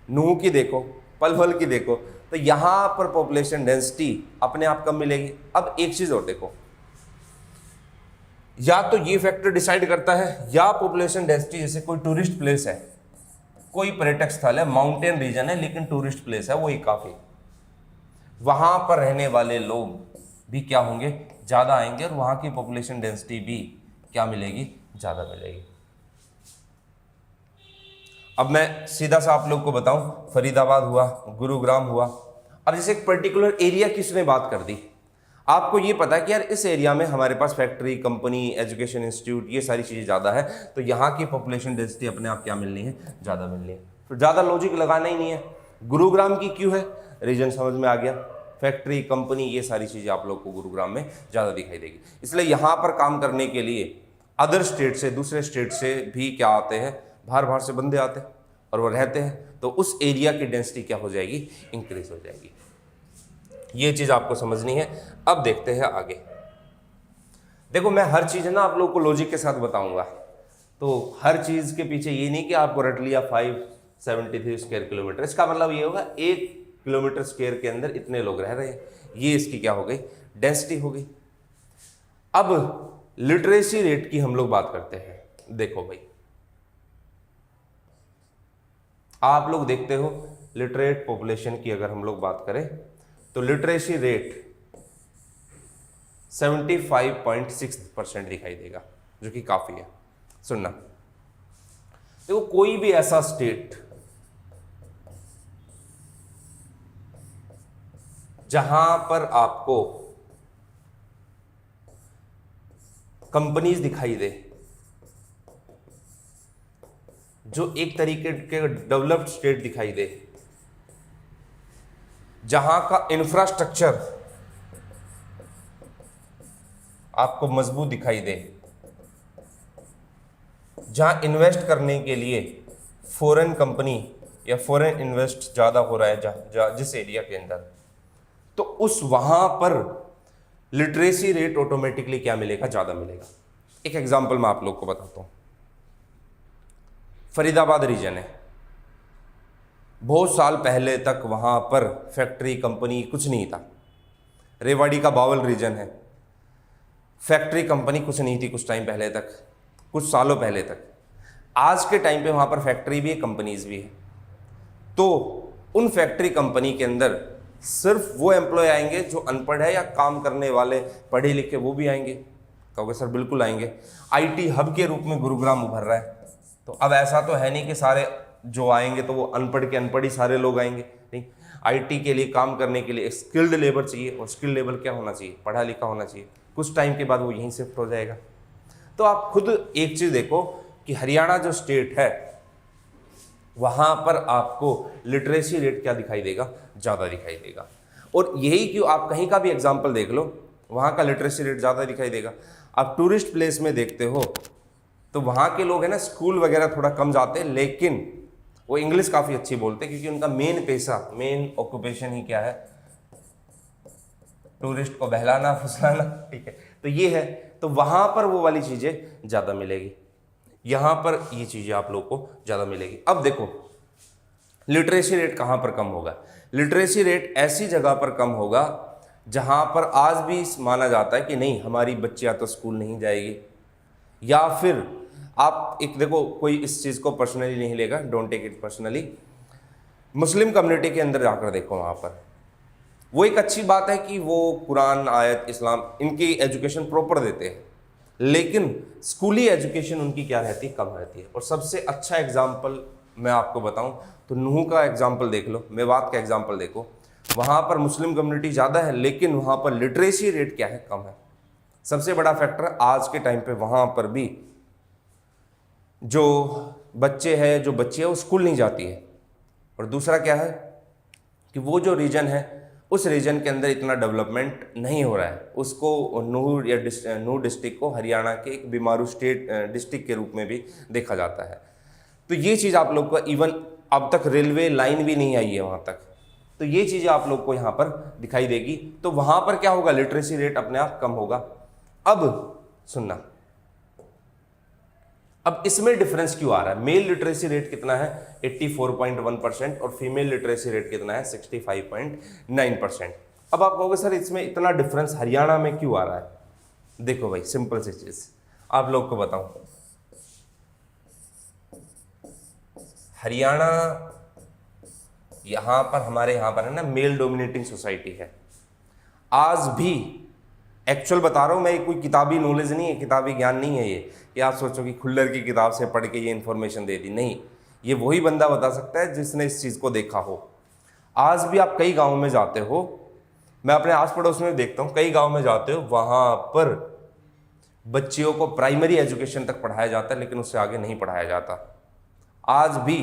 नुहू की देखो, पलवल की देखो, तो यहां पर पॉपुलेशन डेंसिटी अपने आप कम मिलेगी। अब एक चीज और देखो, या तो ये फैक्टर डिसाइड करता है, या पॉपुलेशन डेंसिटी, जैसे कोई टूरिस्ट प्लेस है, कोई पर्यटक स्थल है, माउंटेन रीजन है लेकिन टूरिस्ट प्लेस है, वो ही काफी, वहां पर रहने वाले लोग भी क्या होंगे? ज्यादा आएंगे, और वहां की पॉपुलेशन डेंसिटी भी क्या मिलेगी? ज्यादा मिलेगी। अब मैं सीधा सा आप लोग को बताऊं, फरीदाबाद हुआ, गुरुग्राम हुआ। अब जैसे एक पर्टिकुलर एरिया की उसने बात कर दी, आपको ये पता है कि यार इस एरिया में हमारे पास फैक्ट्री, कंपनी, एजुकेशन इंस्टीट्यूट, ये सारी चीजें ज्यादा है, तो यहाँ की पॉपुलेशन डेंसिटी अपने आप क्या मिलनी है? ज्यादा मिलनी है। फिर ज्यादा लॉजिक लगाना ही नहीं है। गुरुग्राम की क्यों है? रीजन समझ में आ गया, फैक्ट्री, कंपनी, ये सारी चीजें आप लोग को गुरुग्राम में ज्यादा दिखाई देगी। इसलिए यहाँ पर काम करने के लिए अदर स्टेट से, दूसरे स्टेट से भी क्या आते हैं? बाहर बाहर से बंदे आते हैं और वो रहते हैं, तो उस एरिया की डेंसिटी क्या हो जाएगी? इंक्रीज हो जाएगी। ये चीज आपको समझनी है। अब देखते हैं आगे। देखो मैं हर चीज है ना आप लोग को लॉजिक के साथ बताऊंगा, तो हर चीज के पीछे ये नहीं कि आपको रट लिया 573 स्क्वायर किलोमीटर, इसका मतलब ये होगा 1 किलोमीटर स्क्वायर के अंदर इतने लोग रह रहे हैं, ये इसकी क्या हो गई? डेंसिटी हो गई। अब लिटरेसी रेट की हम लोग बात करते हैं। देखो भाई, आप लोग देखते हो लिटरेट पॉपुलेशन की अगर हम लोग बात करें तो लिटरेसी रेट 75.6% दिखाई देगा, जो कि काफी है। सुनना, देखो कोई भी ऐसा स्टेट जहां पर आपको कंपनीज दिखाई दे, जो एक तरीके के डेवलप्ड स्टेट दिखाई दे, जहां का इंफ्रास्ट्रक्चर आपको मजबूत दिखाई दे, जहां इन्वेस्ट करने के लिए फॉरेन कंपनी या फॉरेन इन्वेस्ट ज्यादा हो रहा है जिस एरिया के अंदर, तो उस वहां पर लिटरेसी रेट ऑटोमेटिकली क्या मिलेगा? ज्यादा मिलेगा। एक एग्जांपल मैं आप लोग को बताता हूं। फरीदाबाद रीजन है, बहुत साल पहले तक वहां पर फैक्ट्री, कंपनी कुछ नहीं था। रेवाड़ी का बावल रीजन है, फैक्ट्री, कंपनी कुछ नहीं थी कुछ टाइम पहले तक, कुछ सालों पहले तक। आज के टाइम पे वहां पर फैक्ट्री भी है, कंपनीज भी है। तो उन फैक्ट्री, कंपनी के अंदर सिर्फ वो एम्प्लॉय आएंगे जो अनपढ़ है, या काम करने वाले पढ़े लिखे वो भी आएंगे? कहोगे सर बिल्कुल आएंगे। आईटी हब के रूप में गुरुग्राम उभर रहा है, तो अब ऐसा तो है नहीं कि सारे जो आएंगे तो वो अनपढ़ के अनपढ़ ही सारे लोग आएंगे, नहीं। आईटी के लिए, काम करने के लिए स्किल्ड लेबर चाहिए, और स्किल्ड लेबर क्या होना चाहिए? पढ़ा लिखा होना चाहिए। कुछ टाइम के बाद वो यहीं शिफ्ट हो जाएगा। तो आप खुद एक चीज देखो कि हरियाणा जो स्टेट है, वहाँ पर आपको लिटरेसी रेट क्या दिखाई देगा, ज़्यादा दिखाई देगा। और यही क्यों, आप कहीं का भी एग्जाम्पल देख लो, वहाँ का लिटरेसी रेट ज़्यादा दिखाई देगा। आप टूरिस्ट प्लेस में देखते हो तो वहाँ के लोग है ना, स्कूल वगैरह थोड़ा कम जाते हैं, लेकिन वो इंग्लिश काफ़ी अच्छी बोलते हैं, क्योंकि उनका मेन पेशा, मेन ऑक्यूपेशन ही क्या है, टूरिस्ट को बहलाना फुसलाना, ठीक है। तो ये है, तो वहाँ पर वो वाली चीज़ें ज़्यादा मिलेगी, यहाँ पर ये चीज़ें आप लोग को ज़्यादा मिलेगी। अब देखो लिटरेसी रेट कहाँ पर कम होगा, लिटरेसी रेट ऐसी जगह पर कम होगा जहाँ पर आज भी माना जाता है कि नहीं हमारी बच्चियाँ तो स्कूल नहीं जाएगी, या फिर आप एक देखो, कोई इस चीज़ को पर्सनली नहीं लेगा, don't take it personally, Muslim community के अंदर जाकर देखो, वहाँ पर वो एक अच्छी बात है कि वो कुरान, आयत, इस्लाम, इनकी एजुकेशन प्रॉपर देते हैं, लेकिन स्कूली एजुकेशन उनकी क्या रहती है, कम रहती है। और सबसे अच्छा एग्जाम्पल मैं आपको बताऊं तो नूह का एग्जाम्पल देख लो, मेवात का एग्जाम्पल देखो, वहाँ पर मुस्लिम कम्युनिटी ज़्यादा है, लेकिन वहाँ पर लिटरेसी रेट क्या है, कम है। सबसे बड़ा फैक्टर आज के टाइम पे वहाँ पर भी जो बच्चे हैं, जो बच्ची है वो स्कूल नहीं जाती है। और दूसरा क्या है कि वो जो रीजन है, उस रीजन के अंदर इतना डेवलपमेंट नहीं हो रहा है, उसको नूह या नूह डिस्ट्रिक्ट को हरियाणा के एक बीमारू स्टेट डिस्ट्रिक्ट के रूप में भी देखा जाता है। तो ये चीज़ आप लोग को, इवन अब तक रेलवे लाइन भी नहीं आई है वहाँ तक, तो ये चीज़ें आप लोग को यहाँ पर दिखाई देगी। तो वहाँ पर क्या होगा, लिटरेसी रेट अपने आप कम होगा। अब सुनना, अब इसमें डिफरेंस क्यों आ रहा है, मेल लिटरेसी रेट कितना है 84.1% और फीमेल लिटरेसी रेट कितना है 65.9%। अब आप कहोगे सर इसमें इतना डिफरेंस हरियाणा में क्यों आ रहा है, देखो भाई सिंपल सी चीज आप लोग को बताऊं, हरियाणा यहां पर, हमारे यहां पर है ना, मेल डोमिनेटिंग सोसाइटी है आज भी। एक्चुअल बता रहा हूं मैं, कोई किताबी नॉलेज नहीं है, किताबी ज्ञान नहीं है ये कि आप सोचो कि खुल्लर की किताब से पढ़ के ये इन्फॉर्मेशन दे दी, नहीं, ये वही बंदा बता सकता है जिसने इस चीज़ को देखा हो। आज भी आप कई गाँव में जाते हो, मैं अपने आस पड़ोस में देखता हूँ, कई गाँव में जाते हो, वहाँ पर बच्चियों को प्राइमरी एजुकेशन तक पढ़ाया जाता है, लेकिन उससे आगे नहीं पढ़ाया जाता। आज भी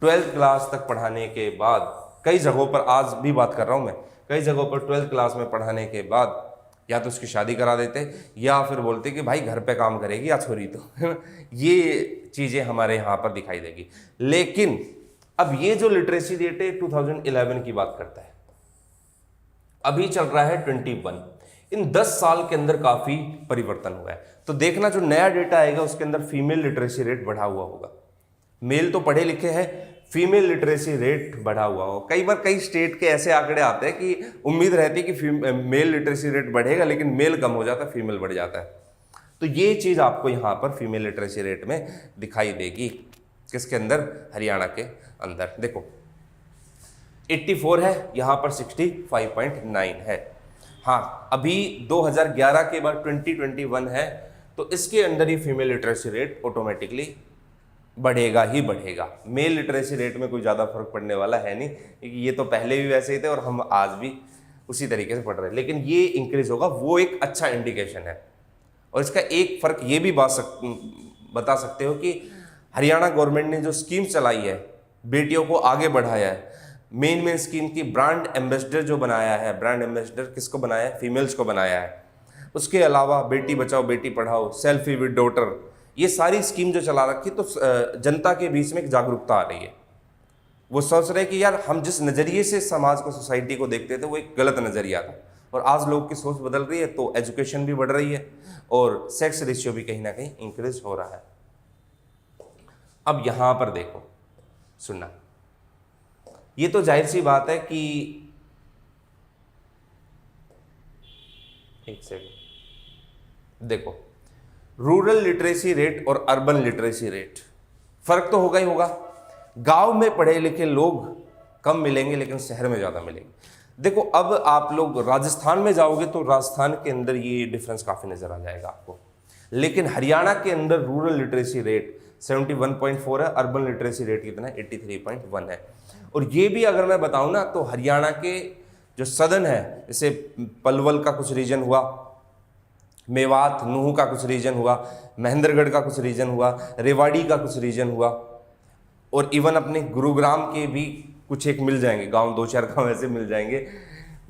12th क्लास तक पढ़ाने के बाद, कई जगहों पर, आज भी बात कर रहा हूँ मैं, कई जगहों पर 12th क्लास में पढ़ाने के बाद या तो उसकी शादी करा देते, या फिर बोलते कि भाई घर पे काम करेगी या छोरी, तो है ना, ये चीज़ें हमारे यहाँ पर दिखाई देगी। लेकिन अब ये जो लिटरेसी रेट है 2011 की बात करता है, अभी चल रहा है 21, इन 10 साल के अंदर काफ़ी परिवर्तन हुआ है। तो देखना जो नया डेटा आएगा उसके अंदर फीमेल लिटरेसी रेट बढ़ा हुआ होगा। मेल तो पढ़े लिखे हैं, फीमेल लिटरेसी रेट बढ़ा हुआ हो। कई बार कई स्टेट के ऐसे आंकड़े आते हैं कि उम्मीद रहती है कि मेल लिटरेसी रेट बढ़ेगा, लेकिन मेल कम हो जाता है, फीमेल बढ़ जाता है। तो ये चीज़ आपको यहाँ पर फीमेल लिटरेसी रेट में दिखाई देगी, किसके अंदर, हरियाणा के अंदर। देखो 84 है, यहाँ पर 65.9 है। हाँ, अभी 2011 के बाद 2021 है, तो इसके अंदर ही फीमेल लिटरेसी रेट ऑटोमेटिकली बढ़ेगा ही बढ़ेगा। मेल लिटरेसी रेट में कोई ज़्यादा फर्क पड़ने वाला है नहीं, क्योंकि ये तो पहले भी वैसे ही थे और हम आज भी उसी तरीके से पढ़ रहे हैं, लेकिन ये इंक्रीज होगा, वो एक अच्छा इंडिकेशन है। और इसका एक फ़र्क ये भी बता सकते हो कि हरियाणा गवर्नमेंट ने जो स्कीम चलाई है, बेटियों को आगे बढ़ाया है, मेन स्कीम की ब्रांड एम्बेसडर जो बनाया है, ब्रांड एम्बेसडर किसको बनाया है, फीमेल्स को बनाया है। उसके अलावा Beti Bachao Beti Padhao, selfie with daughter, ये सारी स्कीम जो चला रखी, तो जनता के बीच में एक जागरूकता आ रही है। वो सोच रहे कि यार हम जिस नज़रिए से समाज को, सोसाइटी को देखते थे, वो एक गलत नज़रिया था, और आज लोग की सोच बदल रही है, तो एजुकेशन भी बढ़ रही है और सेक्स रेशियो भी कहीं ना कहीं इंक्रीज हो रहा है। अब यहाँ पर देखो, सुनना, ये तो जाहिर सी बात है कि, एक सेकंड, देखो रूरल लिटरेसी रेट और अर्बन लिटरेसी रेट, फर्क तो होगा ही होगा। गांव में पढ़े लिखे लोग कम मिलेंगे, लेकिन शहर में ज़्यादा मिलेंगे। देखो अब आप लोग राजस्थान में जाओगे तो राजस्थान के अंदर ये डिफरेंस काफ़ी नज़र आ जाएगा आपको, लेकिन हरियाणा के अंदर रूरल लिटरेसी रेट 71.4 है, अर्बन लिटरेसी रेट कितना है 83.1 है। और ये भी अगर मैं बताऊँ ना, तो हरियाणा के जो सदन है, जैसे पलवल का कुछ रीजन हुआ, मेवात, नूह का कुछ रीजन हुआ, महेंद्रगढ़ का कुछ रीजन हुआ, रेवाड़ी का कुछ रीजन हुआ, और इवन अपने गुरुग्राम के भी कुछ एक मिल जाएंगे गांव, 2-4 गांव ऐसे मिल जाएंगे,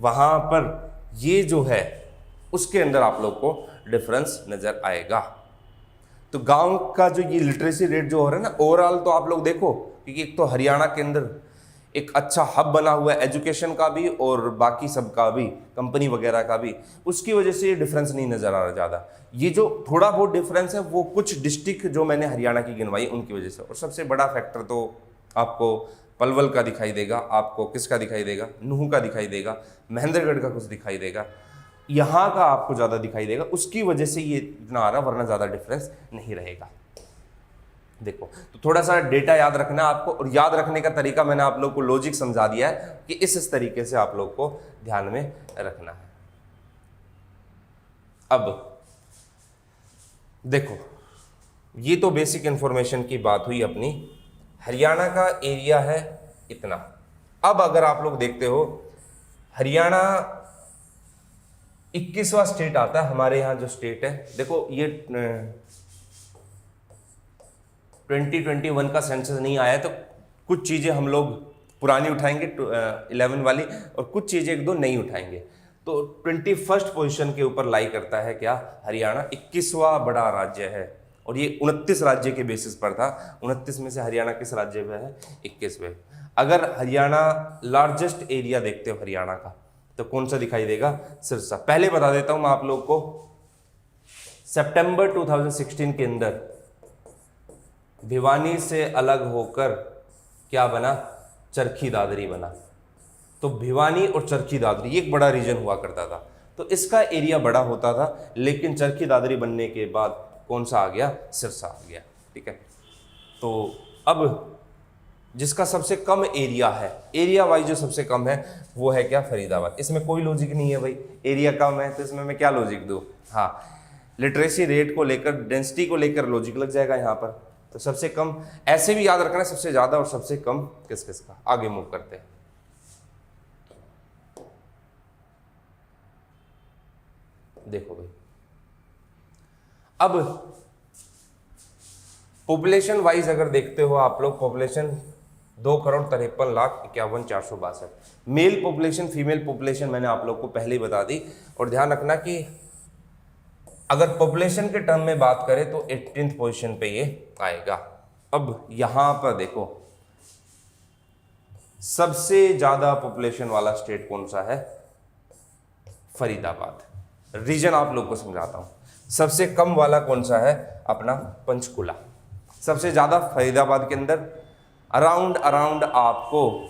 वहां पर ये जो है उसके अंदर आप लोग को डिफरेंस नजर आएगा। तो गांव का जो ये लिटरेसी रेट जो हो रहा है ना, ओवरऑल तो आप लोग देखो, क्योंकि एक तो हरियाणा के अंदर एक अच्छा हब बना हुआ है एजुकेशन का भी और बाकी सब का भी, कंपनी वगैरह का भी, उसकी वजह से ये डिफरेंस नहीं नज़र आ रहा ज़्यादा। ये जो थोड़ा बहुत डिफरेंस है वो कुछ डिस्ट्रिक्ट जो मैंने हरियाणा की गिनवाई उनकी वजह से, और सबसे बड़ा फैक्टर तो आपको पलवल का दिखाई देगा, आपको किसका दिखाई देगा, नूह का दिखाई देगा, महेंद्रगढ़ का कुछ दिखाई देगा, यहाँ का आपको ज़्यादा दिखाई देगा, उसकी वजह से ये इतना आ रहा, वरना ज़्यादा डिफरेंस नहीं रहेगा। देखो, तो थोड़ा सा डेटा याद रखना है आपको, और याद रखने का तरीका मैंने आप लोग को लॉजिक समझा दिया है कि इस तरीके से आप लोग को ध्यान में रखना है। अब देखो, ये तो बेसिक इंफॉर्मेशन की बात हुई अपनी। हरियाणा का एरिया है इतना। अब अगर आप लोग देखते हो, हरियाणा 21वां स्टेट आता है हमारे यहाँ जो स्टेट है। देखो, ये 2021 का सेंसस नहीं आया, तो कुछ चीज़ें हम लोग पुरानी उठाएंगे 11 वाली, और कुछ चीज़ें एक दो नहीं उठाएंगे। तो 21st पोजीशन के ऊपर लाई करता है क्या, हरियाणा 21वां बड़ा राज्य है, और ये 29 राज्य के बेसिस पर था। 29 में से हरियाणा किस राज्य में है, 21वें। अगर हरियाणा लार्जेस्ट एरिया देखते हो हरियाणा का, तो कौन सा दिखाई देगा, सिरसा। पहले बता देता हूं मैं आप लोग को, सितंबर 2016 के अंदर भिवानी से अलग होकर क्या बना, चरखी दादरी बना। तो भिवानी और चरखी दादरी एक बड़ा रीजन हुआ करता था, तो इसका एरिया बड़ा होता था, लेकिन चरखी दादरी बनने के बाद कौन सा आ गया, सिरसा आ गया। ठीक है, तो अब जिसका सबसे कम एरिया है, एरिया वाइज जो सबसे कम है वो है क्या, फरीदाबाद। इसमें कोई लॉजिक नहीं है भाई, एरिया कम है तो इसमें मैं क्या लॉजिक दूँ। हाँ, लिटरेसी रेट को लेकर, डेंसिटी को लेकर लॉजिक लग जाएगा यहाँ पर। तो सबसे कम ऐसे भी याद रखना है, सबसे ज़्यादा और सबसे कम किस किस का। आगे मूव करते हैं। देखो भाई, अब पॉपुलेशन वाइज अगर देखते हो आप लोग, population 2,53,51,462। Mail population, female population मैंने आप लोग को पहले ही बता दी। और ध्यान रखना कि अगर पॉपुलेशन के टर्म में बात करें तो 18th पोजीशन पे ये आएगा। अब यहां पर देखो, सबसे ज्यादा पॉपुलेशन वाला स्टेट कौन सा है, फरीदाबाद। रीजन आप लोग को समझाता हूं। सबसे कम वाला कौन सा है, अपना पंचकुला। सबसे ज्यादा फरीदाबाद के अंदर अराउंड आपको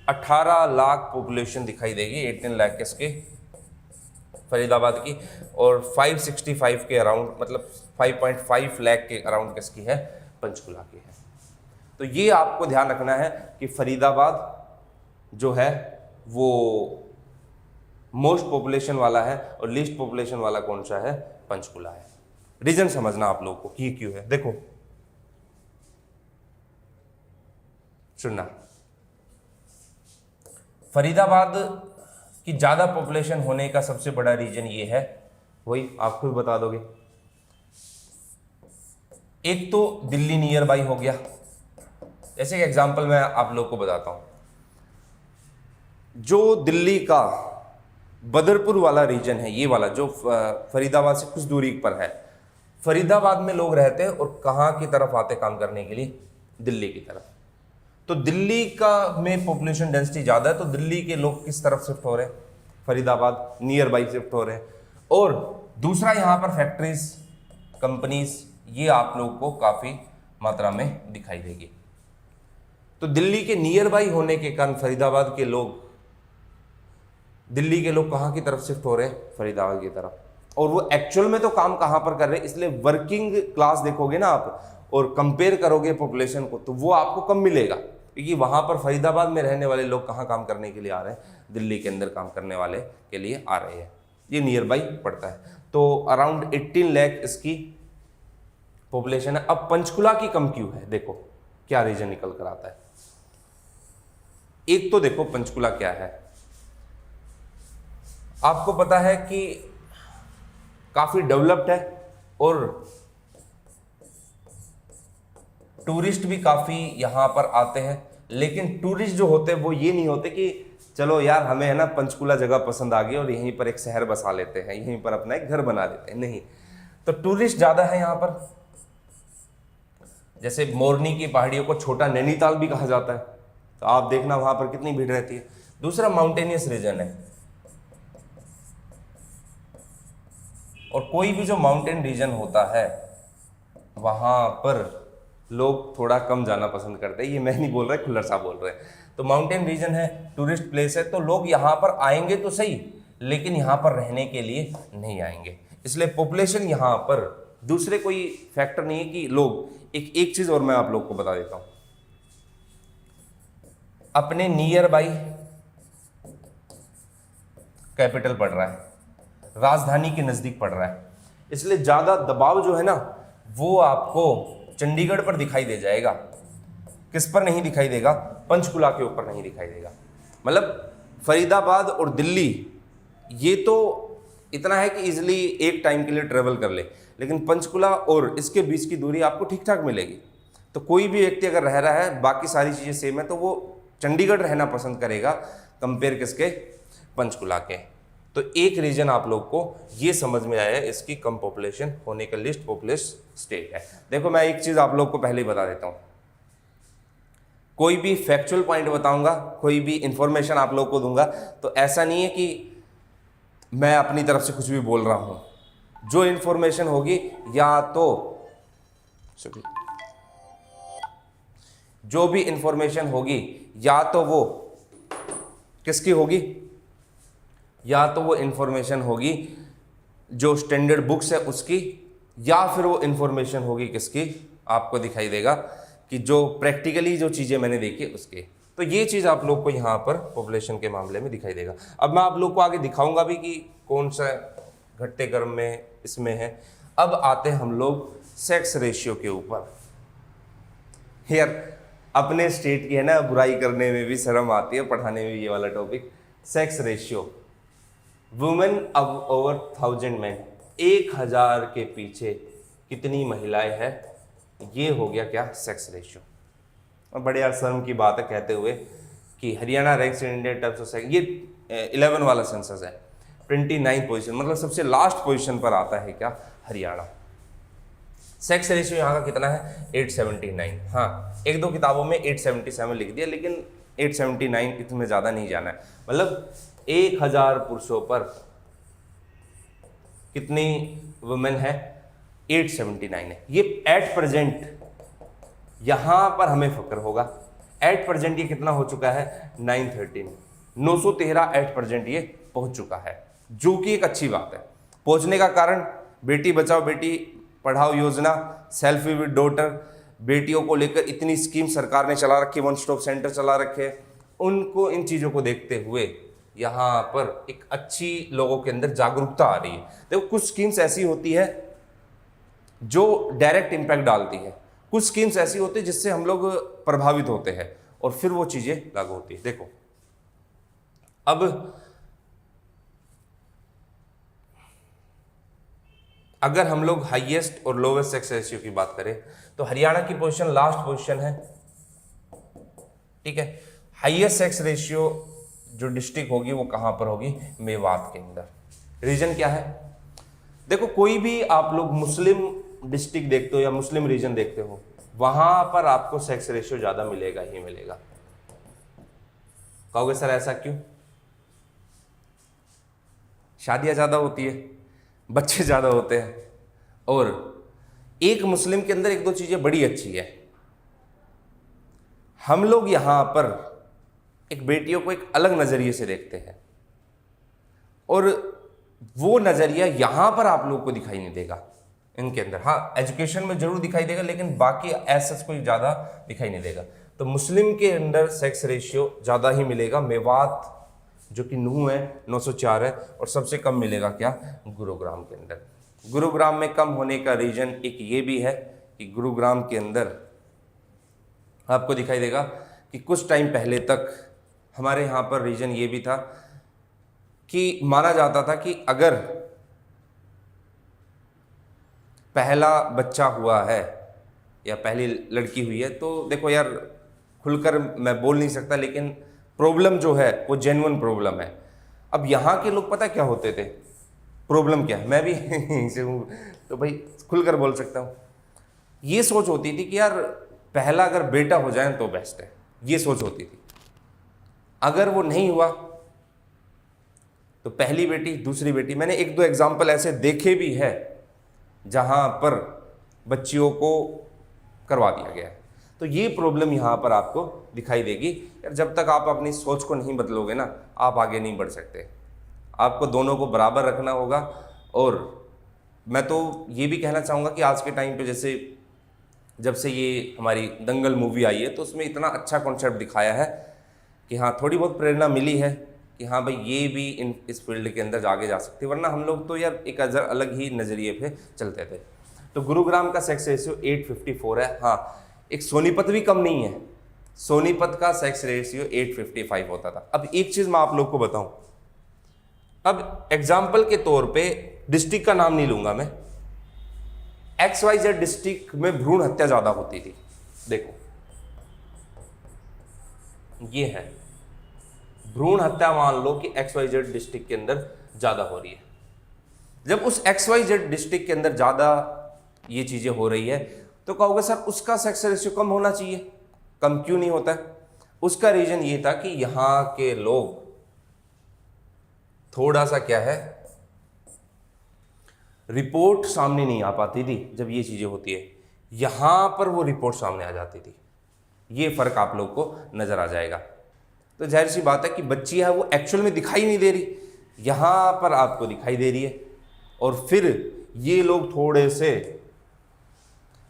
18 लाख पॉपुलेशन दिखाई देगी, 18 लाख किसकी, फरीदाबाद की, और 565 के अराउंड, मतलब 5.5 लाख के अराउंड किसकी है, पंचकुला की है। तो ये आपको ध्यान रखना है कि फरीदाबाद जो है वो मोस्ट पॉपुलेशन वाला है, और लीस्ट पॉपुलेशन वाला कौन सा है, पंचकुला है। रीजन समझना आप लोगों को कि क्यों है। देखो सुनना, फरीदाबाद की ज्यादा पॉपुलेशन होने का सबसे बड़ा रीजन ये है, वही आपको भी बता दोगे। एक तो दिल्ली नियर बाई हो गया। जैसे कि एग्जांपल मैं आप लोग को बताता हूं, जो दिल्ली का बदरपुर वाला रीजन है, ये वाला जो फरीदाबाद से कुछ दूरी पर है, फरीदाबाद में लोग रहते हैं और कहाँ की तरफ आते काम करने के लिए, दिल्ली की तरफ। तो दिल्ली का में पॉपुलेशन डेंसिटी ज़्यादा है, तो दिल्ली के लोग किस तरफ शिफ्ट हो रहे हैं, फरीदाबाद नियर बाई शिफ्ट हो रहे हैं। और दूसरा यहाँ पर फैक्ट्रीज, कंपनीज, ये आप लोग को काफ़ी मात्रा में दिखाई देगी। तो दिल्ली के नियर बाई होने के कारण फरीदाबाद के लोग, दिल्ली के लोग कहाँ की तरफ शिफ्ट हो रहे हैं, फरीदाबाद की तरफ। और वो एक्चुअल में तो काम कहाँ पर कर रहे हैं, इसलिए वर्किंग क्लास देखोगे ना आप और कंपेयर करोगे पॉपुलेशन को, तो वो आपको कम मिलेगा, क्योंकि वहाँ पर फरीदाबाद में रहने वाले लोग कहाँ काम करने के लिए आ रहे हैं, दिल्ली के अंदर काम करने वाले के लिए आ रहे हैं। ये नियर बाई पड़ता है। तो अराउंड 18 लाख इसकी पॉपुलेशन है। अब पंचकुला की कम क्यों है, देखो क्या रीजन निकल कर आता है। एक तो देखो पंचकुला क्या है, आपको पता है कि काफी डेवलप्ड है और टूरिस्ट भी काफ़ी यहाँ पर आते हैं, लेकिन टूरिस्ट जो होते हैं वो ये नहीं होते कि चलो यार हमें है ना पंचकुला जगह पसंद आ गई और यहीं पर एक शहर बसा लेते हैं, यहीं पर अपना एक घर बना लेते हैं, नहीं। तो टूरिस्ट ज़्यादा है यहाँ पर। जैसे मोरनी की पहाड़ियों को छोटा नैनीताल भी कहा जाता है, तो आप देखना वहाँ पर कितनी भीड़ रहती है। दूसरा माउंटेनियस रीजन है, और कोई भी जो माउंटेन रीजन होता है वहाँ पर लोग थोड़ा कम जाना पसंद करते हैं। ये मैं नहीं बोल रहा, खुल्लर साहब बोल रहे हैं। तो माउंटेन रीजन है, टूरिस्ट प्लेस है, तो लोग यहाँ पर आएंगे तो सही, लेकिन यहाँ पर रहने के लिए नहीं आएंगे। इसलिए पॉपुलेशन यहाँ पर, दूसरे कोई फैक्टर नहीं है कि लोग। एक चीज़ और मैं आप लोग को बता देता हूँ, अपने नियर बाई कैपिटल पड़ रहा है, राजधानी के नज़दीक पड़ रहा है, इसलिए ज़्यादा दबाव जो है ना वो आपको चंडीगढ़ पर दिखाई दे जाएगा। किस पर नहीं दिखाई देगा? पंचकुला के ऊपर नहीं दिखाई देगा। मतलब फरीदाबाद और दिल्ली ये तो इतना है कि इजीली एक टाइम के लिए ट्रेवल कर ले, लेकिन पंचकुला और इसके बीच की दूरी आपको ठीक ठाक मिलेगी। तो कोई भी व्यक्ति अगर रह रहा है, बाकी सारी चीज़ें सेम है, तो वो चंडीगढ़ रहना पसंद करेगा कंपेयर किसके? पंचकुला के। तो एक रीजन आप लोग को ये समझ में आया है, इसकी कम पॉपुलेशन होने का लिस्ट पॉपुलस स्टेट है। देखो मैं एक चीज़ आप लोग को पहले ही बता देता हूँ, कोई भी फैक्चुअल पॉइंट बताऊंगा, कोई भी इंफॉर्मेशन आप लोग को दूंगा, तो ऐसा नहीं है कि मैं अपनी तरफ से कुछ भी बोल रहा हूं। जो इंफॉर्मेशन होगी या तो जो भी इंफॉर्मेशन होगी या तो वो किसकी होगी, या तो वो इंफॉर्मेशन होगी जो स्टैंडर्ड बुक्स है उसकी, या फिर वो इंफॉर्मेशन होगी किसकी, आपको दिखाई देगा कि जो प्रैक्टिकली जो चीज़ें मैंने देखी उसके। तो ये चीज़ आप लोग को यहाँ पर पॉपुलेशन के मामले में दिखाई देगा। अब मैं आप लोग को आगे दिखाऊंगा भी कि कौन सा घटते क्रम में इसमें है। अब आते हैं हम लोग सेक्स रेशियो के ऊपर। यार अपने स्टेट की है ना बुराई करने में भी शर्म आती है, पढ़ाने में ये वाला टॉपिक। सेक्स रेशियो, वुमेन अब ओवर 1000 मैन, 1000 के पीछे कितनी महिलाएं हैं, ये हो गया क्या? Sex ratio. और बड़े यार शर्म की बात है कहते हुए कि Haryana ranks in India terms of sex, ये 11 वाला सेंसस है, 29 पोजीशन, मतलब सबसे लास्ट पोजीशन पर आता है क्या? हरियाणा। सेक्स रेशियो यहाँ का कितना है? 879। हाँ, एक दो किताबों में 877 लिख दिया, लेकिन 879 इसमें ज़्यादा नहीं जाना है। मतलब 1000 पुरुषों पर कितनी वुमेन है? 879 है। ये एट प्रेजेंट यहां पर हमें फक्र होगा, एट प्रेजेंट ये कितना हो चुका है? 913, 913 एट प्रेजेंट ये पहुंच चुका है, जो कि एक अच्छी बात है। पहुंचने का कारण बेटी बचाओ बेटी पढ़ाओ योजना, सेल्फी विद डॉटर, बेटियों को लेकर इतनी स्कीम सरकार ने चला रखी, वन स्टॉप सेंटर चला रखे, उनको इन चीज़ों को देखते हुए यहाँ पर एक अच्छी लोगों के अंदर जागरूकता आ रही है। देखो कुछ स्कीम्स ऐसी होती है जो डायरेक्ट इम्पैक्ट डालती है, कुछ स्कीम्स ऐसी होती है जिससे हम लोग प्रभावित होते हैं और फिर वो चीज़ें लागू होती है। देखो अब अगर हम लोग हाईएस्ट और लोवेस्ट सेक्स रेशियो की बात करें तो हरियाणा की पोजीशन लास्ट पोजीशन है, ठीक है। हाईएस्ट सेक्स रेशियो जो डिस्ट्रिक्ट होगी वो कहां पर होगी? मेवात के अंदर। रीजन क्या है? देखो कोई भी आप लोग मुस्लिम डिस्ट्रिक्ट देखते हो या मुस्लिम रीजन देखते हो, वहां पर आपको सेक्स रेशियो ज्यादा मिलेगा ही मिलेगा। कहोगे सर ऐसा क्यों? शादियां ज्यादा होती है, बच्चे ज्यादा होते हैं, और एक मुस्लिम के अंदर एक दो चीजें बड़ी अच्छी है। हम लोग यहां पर एक बेटियों को एक अलग नजरिए से देखते हैं, और वो नजरिया यहां पर आप लोग को दिखाई नहीं देगा इनके अंदर। हाँ, एजुकेशन में जरूर दिखाई देगा, लेकिन बाकी ऐसा कोई ज्यादा दिखाई नहीं देगा। तो मुस्लिम के अंदर सेक्स रेशियो ज्यादा ही मिलेगा। मेवात जो कि नूह है 904 है, और सबसे कम मिलेगा क्या? गुरुग्राम के अंदर। गुरुग्राम में कम होने का रीजन एक ये भी है कि गुरुग्राम के अंदर आपको दिखाई देगा कि कुछ टाइम पहले तक हमारे यहाँ पर रीजन ये भी था कि माना जाता था कि अगर पहला बच्चा हुआ है या पहली लड़की हुई है, तो देखो यार खुलकर मैं बोल नहीं सकता, लेकिन प्रॉब्लम जो है वो जेन्युइन प्रॉब्लम है। अब यहाँ के लोग पता क्या होते थे, प्रॉब्लम क्या है, मैं भी यहीं से हूँ तो भाई खुलकर बोल सकता हूँ। ये सोच होती थी कि यार पहला अगर बेटा हो जाए तो बेस्ट है, ये सोच होती थी। अगर वो नहीं हुआ तो पहली बेटी, दूसरी बेटी। मैंने एक दो एग्जाम्पल ऐसे देखे भी है जहां पर बच्चियों को करवा दिया गया है। तो ये प्रॉब्लम यहाँ पर आपको दिखाई देगी यार, जब तक आप अपनी सोच को नहीं बदलोगे ना, आप आगे नहीं बढ़ सकते। आपको दोनों को बराबर रखना होगा। और मैं तो ये भी कहना चाहूँगा कि आज के टाइम पे जैसे जब से ये हमारी दंगल मूवी आई है, तो उसमें इतना अच्छा कॉन्सेप्ट दिखाया है कि हाँ थोड़ी बहुत प्रेरणा मिली है कि हाँ भाई ये भी इस फील्ड के अंदर आगे जा सकते, वरना हम लोग तो यार एक अलग ही नज़रिए पे चलते थे। तो गुरुग्राम का सेक्स रेशियो 854 है। हाँ, एक सोनीपत भी कम नहीं है, सोनीपत का सेक्स रेशियो 855 होता था। अब एक चीज़ मैं आप लोग को बताऊं, अब एग्जाम्पल के तौर पे डिस्ट्रिक्ट का नाम नहीं लूंगा मैं, XYZ डिस्ट्रिक्ट में भ्रूण हत्या ज़्यादा होती थी। देखो ये है भ्रूण हत्या, मान लो कि XYZ डिस्ट्रिक्ट के अंदर ज़्यादा हो रही है। जब उस XYZ डिस्ट्रिक्ट के अंदर ज़्यादा ये चीज़ें हो रही है तो कहोगे सर उसका सेक्स रेशियो कम होना चाहिए, कम क्यों नहीं होता है? उसका रीज़न ये था कि यहाँ के लोग थोड़ा सा क्या है, रिपोर्ट सामने नहीं आ पाती थी जब ये चीज़ें होती है, यहाँ पर वो रिपोर्ट सामने आ जाती थी। ये फ़र्क आप लोग को नज़र आ जाएगा। तो जाहिर सी बात है कि बच्ची है वो एक्चुअल में दिखाई नहीं दे रही, यहाँ पर आपको दिखाई दे रही है। और फिर ये लोग थोड़े से,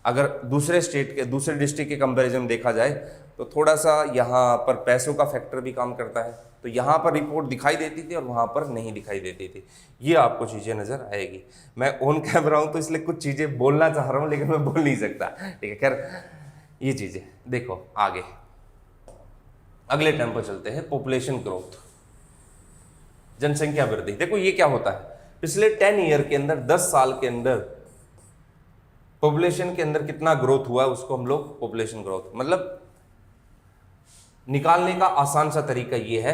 अगर दूसरे स्टेट के, दूसरे डिस्ट्रिक्ट के कंपैरिजन में देखा जाए तो थोड़ा सा यहाँ पर पैसों का फैक्टर भी काम करता है। तो यहाँ पर रिपोर्ट दिखाई देती थी और वहाँ पर नहीं दिखाई देती थी। ये आपको चीज़ें नज़र आएगी। मैं ऑन कैमरा हूँ तो इसलिए कुछ चीज़ें बोलना चाह रहा हूँ लेकिन मैं बोल नहीं सकता, ठीक है। खैर ये चीज़ें देखो आगे, अगले टर्म पर चलते हैं, पॉपुलेशन ग्रोथ, जनसंख्या वृद्धि। देखो ये क्या होता है, पिछले 10 ईयर के अंदर, 10 साल के अंदर पॉपुलेशन के अंदर कितना ग्रोथ हुआ है उसको हम लोग पॉपुलेशन ग्रोथ, मतलब निकालने का आसान सा तरीका ये है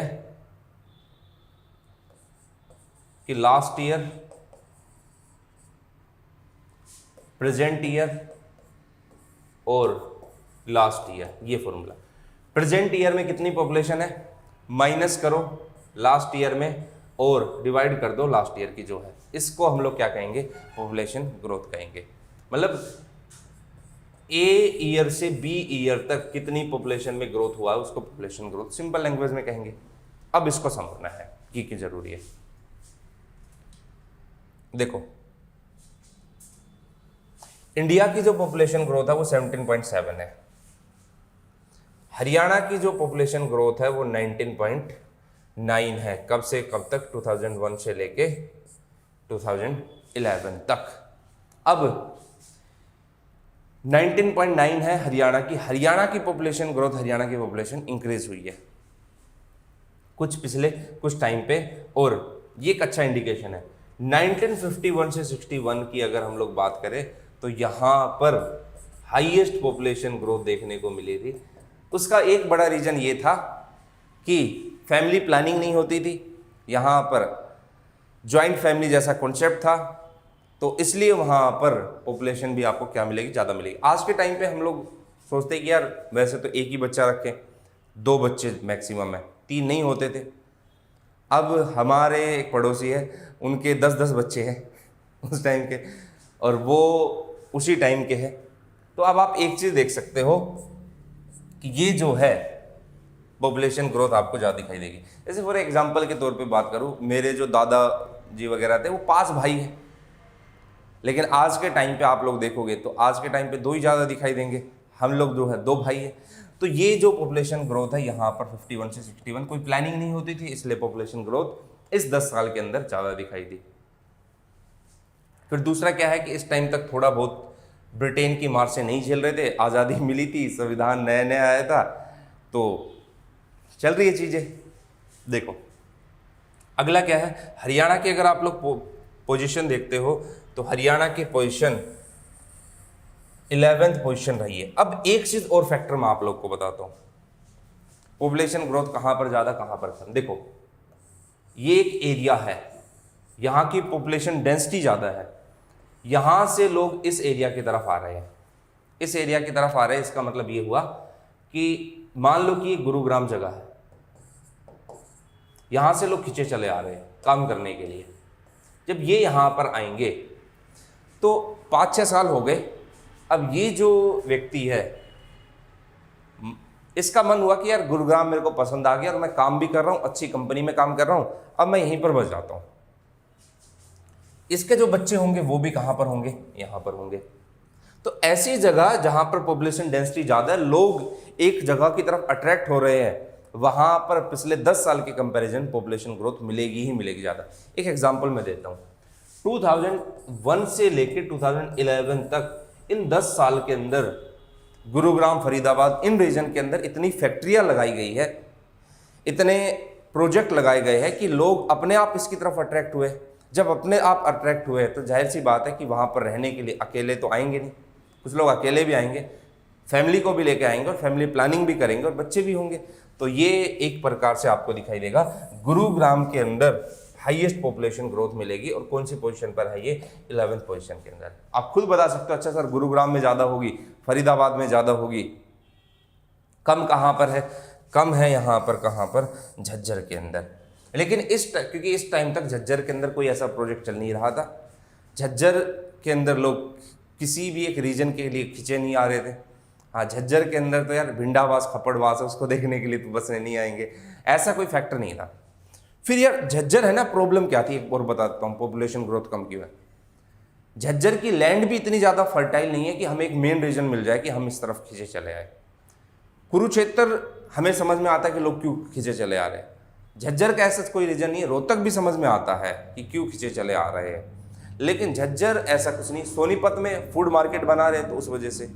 कि लास्ट ईयर, प्रेजेंट ईयर और लास्ट ईयर, ये फॉर्मूला। प्रेजेंट ईयर में कितनी पॉपुलेशन है माइनस करो लास्ट ईयर में और डिवाइड कर दो लास्ट ईयर की जो है, इसको हम लोग क्या कहेंगे, पॉपुलेशन ग्रोथ कहेंगे। मतलब ए ईयर से बी ईयर तक कितनी पॉपुलेशन में ग्रोथ हुआ है उसको पॉपुलेशन ग्रोथ सिंपल लैंग्वेज में कहेंगे। अब इसको समझना है की जरूरी है। देखो इंडिया की जो पॉपुलेशन ग्रोथ है वो 17.7 है, हरियाणा की जो पॉपुलेशन ग्रोथ है वो 19.9 है। कब से कब तक, 2001 से लेके 2011 तक। अब 19.9 है हरियाणा की, हरियाणा की पॉपुलेशन ग्रोथ, हरियाणा की पॉपुलेशन इंक्रीज हुई है कुछ पिछले कुछ टाइम पे, और ये एक अच्छा इंडिकेशन है। 1951 से 61 की अगर हम लोग बात करें तो यहाँ पर हाईएस्ट पॉपुलेशन ग्रोथ देखने को मिली थी। उसका एक बड़ा रीजन ये था कि फैमिली प्लानिंग नहीं होती थी, यहाँ पर जॉइंट फैमिली जैसा कॉन्सेप्ट था, तो इसलिए वहाँ पर पॉपुलेशन भी आपको क्या मिलेगी, ज़्यादा मिलेगी। आज के टाइम पे हम लोग सोचते हैं कि यार वैसे तो एक ही बच्चा रखें, 2 बच्चे मैक्सिमम है, 3 नहीं होते थे। अब हमारे एक पड़ोसी है, उनके 10-10 बच्चे हैं उस टाइम के, और वो उसी टाइम के हैं। तो अब आप एक चीज़ देख सकते हो कि ये जो है पॉपुलेशन ग्रोथ आपको ज़्यादा दिखाई देगी। जैसे फॉर एग्जांपल के तौर पे बात करूँ, मेरे जो दादा जी वगैरह थे वो 5 भाई हैं, लेकिन आज के टाइम पे आप लोग देखोगे तो आज के टाइम पे 2 ही ज़्यादा दिखाई देंगे। हम लोग जो है 2 भाई हैं। तो ये जो पॉपुलेशन ग्रोथ है यहाँ पर 51 से 61, कोई प्लानिंग नहीं होती थी, इसलिए पॉपुलेशन ग्रोथ इस 10 साल के अंदर ज़्यादा दिखाई दी। फिर दूसरा क्या है कि इस टाइम तक थोड़ा बहुत ब्रिटेन की मार से नहीं झेल रहे थे, आज़ादी मिली थी, संविधान नया नया आया था, तो चल रही है चीज़ें। देखो अगला क्या है, हरियाणा की अगर आप लोग पोजीशन देखते हो तो हरियाणा की पोजीशन 11th पोजीशन रही है। अब एक चीज और फैक्टर मैं आप लोग को बताता हूं, पॉपुलेशन ग्रोथ कहां पर ज्यादा कहां पर कम। देखो ये एक एरिया है, यहां की पॉपुलेशन डेंसिटी ज्यादा है, यहां से लोग इस एरिया की तरफ आ रहे हैं, इस एरिया की तरफ आ रहे हैं। इसका मतलब ये हुआ कि मान लो कि ये गुरुग्राम जगह है, यहां से लोग खींचे चले आ रहे हैं काम करने के लिए। जब ये यहां पर आएंगे तो 5-6 साल हो गए, अब ये जो व्यक्ति है इसका मन हुआ कि यार गुरुग्राम मेरे को पसंद आ गया और मैं काम भी कर रहा हूं, अच्छी कंपनी में काम कर रहा हूं, अब मैं यहीं पर बस जाता हूं। इसके जो बच्चे होंगे वो भी कहां पर होंगे, यहां पर होंगे। तो ऐसी जगह जहां पर पॉपुलेशन डेंसिटी ज्यादा है, लोग एक जगह की तरफ अट्रैक्ट हो रहे हैं, वहां पर पिछले 10 साल के कंपैरिजन पॉपुलेशन ग्रोथ मिलेगी ही मिलेगी ज्यादा। एक एग्जांपल मैं देता हूं, 2001 से लेकर 2011 तक इन 10 साल के अंदर गुरुग्राम, फरीदाबाद, इन रीजन के अंदर इतनी फैक्ट्रियां लगाई गई है, इतने प्रोजेक्ट लगाए गए हैं कि लोग अपने आप इसकी तरफ अट्रैक्ट हुए। जब अपने आप अट्रैक्ट हुए तो जाहिर सी बात है कि वहां पर रहने के लिए अकेले तो आएंगे नहीं, कुछ लोग अकेले भी आएंगे, फैमिली को भी लेके आएंगे और फैमिली प्लानिंग भी करेंगे और बच्चे भी होंगे। तो ये एक प्रकार से आपको दिखाई देगा गुरुग्राम के अंदर हाईएस्ट पॉपुलेशन ग्रोथ मिलेगी। और कौन सी पोजीशन पर है ये, 11th पोजीशन के अंदर। आप खुद बता सकते हो, अच्छा सर गुरुग्राम में ज़्यादा होगी, फरीदाबाद में ज़्यादा होगी, कम कहाँ पर है, कम है यहाँ पर, कहाँ पर, झज्जर के अंदर। लेकिन क्योंकि इस टाइम तक झज्जर के अंदर कोई ऐसा प्रोजेक्ट चल नहीं रहा था, झज्जर के अंदर लोग किसी भी एक रीजन के लिए खींचे नहीं आ रहे थे। हाँ, झज्जर के अंदर तो यार भिंडावास, खपड़वास है, उसको देखने के लिए तो बस नहीं आएंगे, ऐसा कोई फैक्टर नहीं था। फिर यार झज्जर है ना, प्रॉब्लम क्या थी एक और बताता हूँ, पॉपुलेशन ग्रोथ कम क्यों है। झज्जर की लैंड भी इतनी ज़्यादा फर्टाइल नहीं है कि हमें एक मेन रीजन मिल जाए कि हम इस तरफ खींचे चले आए। कुरुक्षेत्र हमें समझ में आता है कि लोग क्यों खींचे चले आ रहे हैं, झज्जर का ऐसा कोई रीजन नहीं है। रोहतक भी समझ में आता है कि क्यों खींचे चले आ रहे हैं, लेकिन झज्जर ऐसा कुछ नहीं। सोनीपत में फूड मार्केट बना रहे हैं तो उस वजह से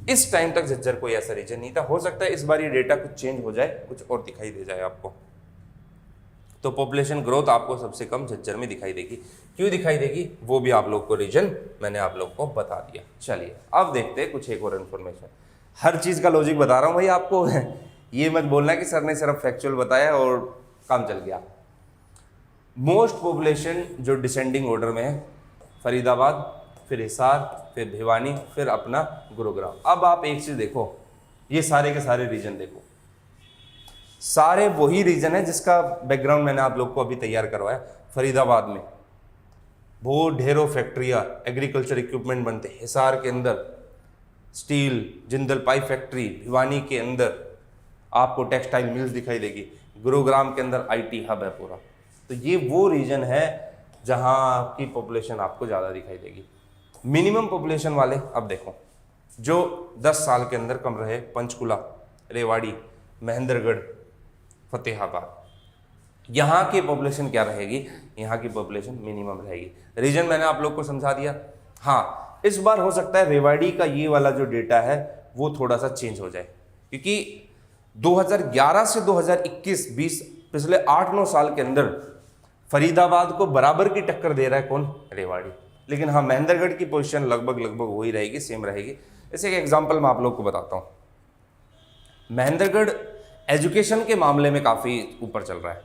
इस टाइम तक झज्जर कोई ऐसा रीजन नहीं था। हो सकता है इस बार ये डेटा कुछ चेंज हो जाए, कुछ और दिखाई दे जाए आपको। तो पॉपुलेशन ग्रोथ आपको सबसे कम झज्जर में दिखाई देगी। क्यों दिखाई देगी वो भी आप लोग को रीजन मैंने आप लोग को बता दिया। चलिए अब देखते हैं कुछ एक और इन्फॉर्मेशन। हर चीज़ का लॉजिक बता रहा हूँ भाई आपको ये मत बोलना कि सर ने सिर्फ फैक्चुअल बताया और काम चल गया। मोस्ट पॉपुलेशन जो डिसेंडिंग ऑर्डर में है, फरीदाबाद, फिर हिसार, फिर भिवानी, फिर अपना गुरुग्राम। अब आप एक चीज़ देखो, ये सारे के सारे रीजन देखो, सारे वही रीजन है जिसका बैकग्राउंड मैंने आप लोग को अभी तैयार करवाया। फरीदाबाद में वो ढेरों फैक्ट्रियाँ, एग्रीकल्चर इक्विपमेंट बनते, हिसार के अंदर steel, Jindal pipe factory, Bhiwani के अंदर आपको टेक्सटाइल मिल्स दिखाई देगी, गुरुग्राम के अंदर आईटी हब है पूरा। तो ये वो रीजन है जहाँ की पॉपुलेशन आपको ज़्यादा दिखाई देगी। मिनिमम पॉपुलेशन वाले अब देखो, जो 10 साल के अंदर कम रहे, पंचकुला, रेवाड़ी, महेंद्रगढ़, फतेहाबाद, यहाँ की पॉपुलेशन क्या रहेगी, यहाँ की पॉपुलेशन मिनिमम रहेगी। रीजन मैंने आप लोग को समझा दिया। हाँ, इस बार हो सकता है रेवाड़ी का ये वाला जो डेटा है वो थोड़ा सा चेंज हो जाए, क्योंकि 2011 से 2021-20 पिछले 8-9 साल के अंदर फरीदाबाद को बराबर की टक्कर दे रहा है कौन, रेवाड़ी। लेकिन हाँ, महेंद्रगढ़ की पोजीशन लगभग वही रहेगी, सेम रहेगी। जैसे एक एग्जांपल मैं आप लोग को बताता हूँ, महेंद्रगढ़ एजुकेशन के मामले में काफ़ी ऊपर चल रहा है,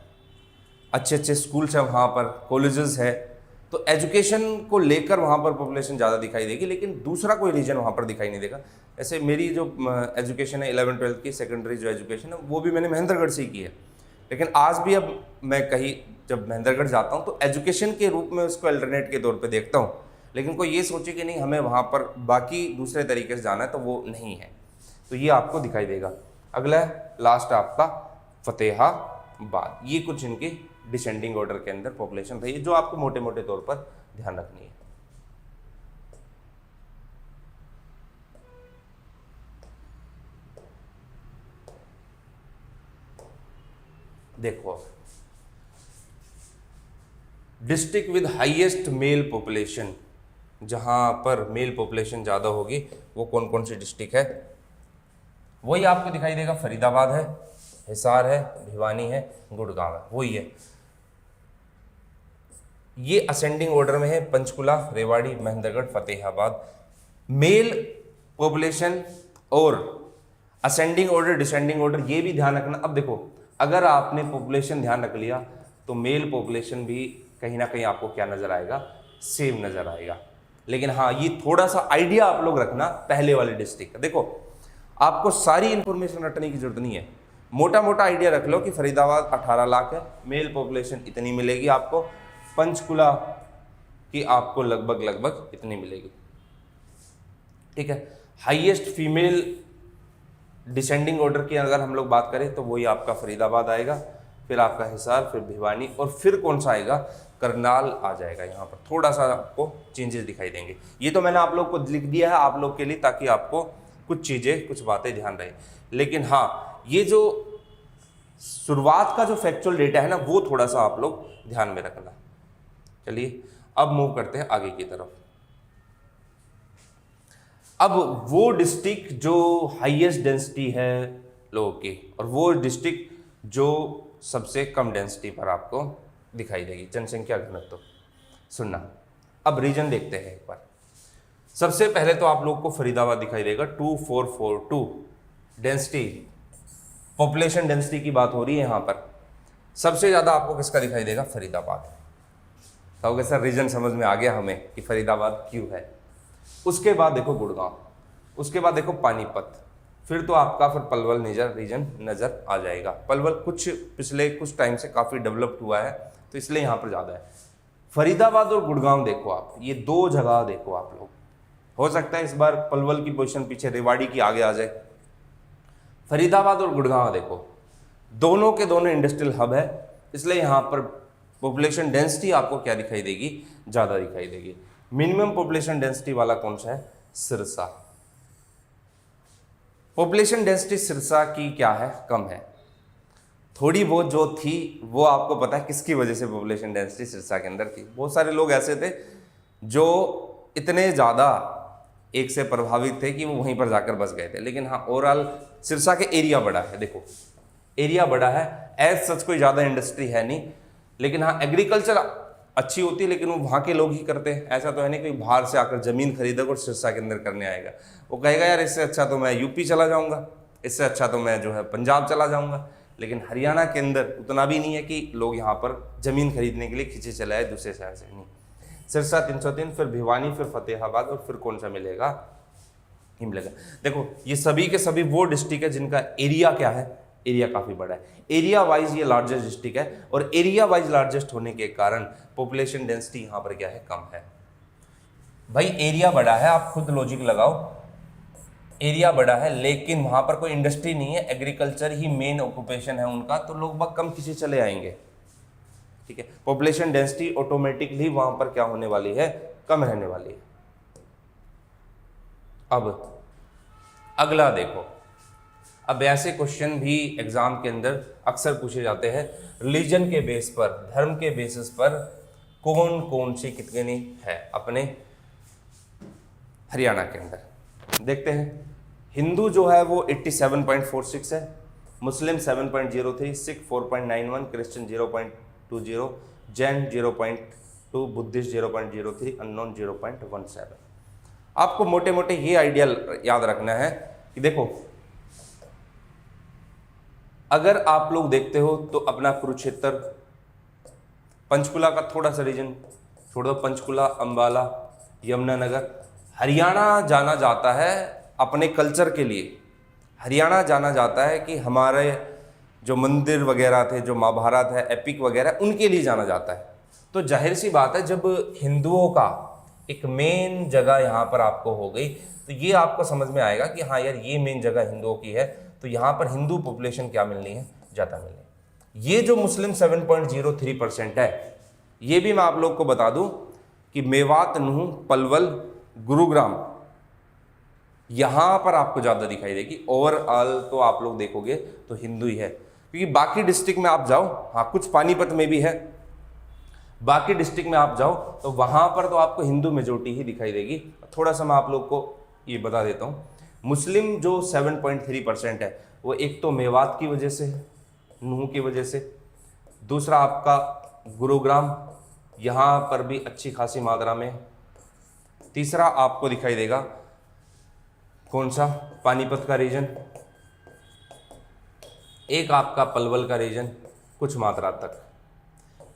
अच्छे अच्छे स्कूल्स हैं वहाँ पर, कॉलेजेस है, तो एजुकेशन को लेकर वहाँ पर पॉपुलेशन ज़्यादा दिखाई देगी। लेकिन दूसरा कोई रीजन वहाँ पर दिखाई नहीं देगा। ऐसे मेरी जो एजुकेशन है 11th-12th की सेकेंडरी जो एजुकेशन है वो भी मैंने महेंद्रगढ़ से ही की है। लेकिन आज भी अब मैं कहीं जब महेंद्रगढ़ जाता हूँ तो एजुकेशन के रूप में उसको अल्टरनेट के तौर पे देखता हूँ। लेकिन कोई ये सोचे कि नहीं हमें वहाँ पर बाकी दूसरे तरीके से जाना है, तो वो नहीं है। तो ये आपको दिखाई देगा। अगला है लास्ट आपका फतेहाबाद। ये कुछ इनके डिसेंडिंग ऑर्डर के अंदर पॉपुलेशन रही है जो आपको मोटे मोटे तौर पर ध्यान रखनी है। देखो, district with highest mail population, जहां पर मेल पॉपुलेशन ज़्यादा होगी वो कौन कौन सी डिस्ट्रिक्ट है, वही आपको दिखाई देगा। फरीदाबाद है, हिसार है, भिवानी है, गुड़गांव है, वही है। ये असेंडिंग ऑर्डर में है, पंचकुला, रेवाड़ी, महेंद्रगढ़, फतेहाबाद। मेल पॉपुलेशन और असेंडिंग ऑर्डर डिसेंडिंग ऑर्डर, ये भी ध्यान रखना। अब देखो, अगर आपने पॉपुलेशन ध्यान रख लिया तो मेल पॉपुलेशन भी कहीं ना कहीं आपको क्या नजर आएगा, सेम नजर आएगा। लेकिन हाँ, ये थोड़ा सा आइडिया आप लोग रखना पहले वाले डिस्ट्रिक्ट का। देखो, आपको सारी इंफॉर्मेशन रटने की जरूरत नहीं है, मोटा मोटा आइडिया रख लो कि फरीदाबाद 18 लाख है, मेल पॉपुलेशन इतनी मिलेगी आपको, पंचकुला की आपको लगभग इतनी मिलेगी, ठीक है। हाईएस्ट फीमेल डिसेंडिंग ऑर्डर की अगर हम लोग बात करें तो वही आपका फरीदाबाद आएगा, फिर आपका हिसार, फिर भिवानी, और फिर कौन सा आएगा, करनाल आ जाएगा। यहाँ पर थोड़ा सा आपको चेंजेस दिखाई देंगे। ये तो मैंने आप लोग को लिख दिया है आप लोग के लिए, ताकि आपको कुछ चीज़ें कुछ बातें ध्यान रहे। लेकिन हाँ, ये जो शुरुआत का जो फैक्चुअल डेटा है ना, वो थोड़ा सा आप लोग ध्यान में रखना। चलिए अब मूव करते हैं आगे की तरफ। अब वो डिस्ट्रिक्ट जो हाईएस्ट डेंसिटी है लोगों की, और वो डिस्ट्रिक्ट जो सबसे कम डेंसिटी पर आपको दिखाई देगी, जनसंख्या घनत्व। सुनना, अब रीजन देखते हैं एक बार। सबसे पहले तो आप लोग को फरीदाबाद दिखाई देगा 2442 डेंसिटी, पॉपुलेशन डेंसिटी की बात हो रही है यहाँ पर। सबसे ज़्यादा आपको किसका दिखाई देगा, फरीदाबाद। तो सर रीजन समझ में आ गया हमें कि फरीदाबाद क्यों है। उसके बाद देखो गुड़गांव, उसके बाद देखो पानीपत, फिर तो आपका फिर पलवल रीजन नज़र आ जाएगा। पलवल पिछले कुछ टाइम से काफ़ी डेवलप्ड हुआ है, तो इसलिए यहाँ पर ज़्यादा है। फरीदाबाद और गुड़गांव देखो आप, ये दो जगह देखो आप लोग। हो सकता है इस बार पलवल की पोजीशन पीछे रेवाड़ी की आगे आ जाए। फरीदाबाद और गुड़गांव देखो, दोनों के दोनों इंडस्ट्रियल हब है, इसलिए यहाँ पर पॉपुलेशन डेंसिटी आपको क्या दिखाई देगी, ज़्यादा दिखाई देगी। मिनिमम पॉपुलेशन डेंसिटी वाला कौन सा है, सिरसा। पॉपुलेशन डेंसिटी सिरसा की क्या है, कम है। थोड़ी बहुत जो थी वो आपको पता है किसकी वजह से पॉपुलेशन डेंसिटी सिरसा के अंदर थी। बहुत सारे लोग ऐसे थे जो इतने ज़्यादा एक से प्रभावित थे कि वो वहीं पर जाकर बस गए थे। लेकिन हाँ, ओवरऑल सिरसा के एरिया बड़ा है। देखो एरिया बड़ा है, एज सच कोई ज़्यादा इंडस्ट्री है नहीं, लेकिन हाँ एग्रीकल्चर अच्छी होती है, लेकिन वो वहाँ के लोग ही करते हैं। ऐसा तो है नहीं कोई बाहर से आकर ज़मीन खरीदेगा और सिरसा के अंदर करने आएगा। वो कहेगा यार इससे अच्छा तो मैं यूपी चला जाऊँगा, इससे अच्छा तो मैं जो है पंजाब चला जाऊँगा। लेकिन हरियाणा के अंदर उतना भी नहीं है कि लोग यहाँ पर ज़मीन खरीदने के लिए खींचे चले आए दूसरे शहर से, नहीं। सिरसा 303, फिर भिवानी, फिर फतेहाबाद, और फिर कौन सा मिलेगा, हिमनगर। देखो ये सभी के सभी वो डिस्ट्रिक्ट है जिनका एरिया क्या है, एरिया काफ़ी बड़ा है। एरिया वाइज ये लार्जेस्ट डिस्ट्रिक्ट है, और एरिया वाइज लार्जेस्ट होने के कारण पॉपुलेशन डेंसिटी यहाँ पर क्या है, कम है। भाई एरिया बड़ा है, आप खुद लॉजिक लगाओ, एरिया बड़ा है लेकिन वहाँ पर कोई इंडस्ट्री नहीं है, एग्रीकल्चर ही मेन ऑक्यूपेशन है उनका, तो लोग बहुत कम किसी चले आएंगे, ठीक है। पॉपुलेशन डेंसिटी ऑटोमेटिकली वहाँ पर क्या होने वाली है, कम रहने वाली है। अब अगला देखो, अब ऐसे क्वेश्चन भी एग्जाम के अंदर अक्सर पूछे जाते हैं, रिलीजन के बेस पर, धर्म के बेसिस पर कौन कौन सी कितनी है अपने हरियाणा के अंदर। देखते हैं, हिंदू जो है वो 87.46 है, मुस्लिम 7.03, Sikh 4.91, Christian 0.20, Jain 0.2, Buddhist 0.03, unknown 0.17। आपको मोटे मोटे ये आइडिया याद रखना है कि देखो अगर आप लोग देखते हो तो अपना कुरुक्षेत्र, पंचकुला का थोड़ा सा रीजन छोड़ दो, पंचकुला, अंबाला, यमुनानगर, हरियाणा जाना जाता है अपने कल्चर के लिए। हरियाणा जाना जाता है कि हमारे जो मंदिर वगैरह थे, जो महाभारत है, एपिक वगैरह, उनके लिए जाना जाता है। तो जाहिर सी बात है जब हिंदुओं का एक मेन जगह यहाँ पर आपको हो गई तो ये आपको समझ में आएगा कि हाँ यार ये मेन जगह हिंदुओं की है, तो यहाँ पर हिंदू पॉपुलेशन क्या मिलनी है, ज़्यादा मिलनी है। ये जो मुस्लिम 7.03% है, ये भी मैं आप लोग को बता दूं कि मेवात, नूह, पलवल, गुरुग्राम, यहाँ पर आपको ज़्यादा दिखाई देगी। ओवरऑल तो आप लोग देखोगे तो हिंदू ही है, क्योंकि बाकी डिस्ट्रिक्ट में आप जाओ, हाँ कुछ पानीपत में भी है, बाकी डिस्ट्रिक्ट में आप जाओ तो वहाँ पर तो आपको हिंदू मेजोरिटी ही दिखाई देगी। थोड़ा सा मैं आप लोग को ये बता देता हूँ, मुस्लिम जो 7.3% है वो एक तो मेवात की वजह से है, नूह की वजह से, दूसरा आपका गुरुग्राम, यहाँ पर भी अच्छी खासी मात्रा में, तीसरा आपको दिखाई देगा कौन सा? पानीपत का रीजन, एक आपका पलवल का रीजन कुछ मात्रा तक।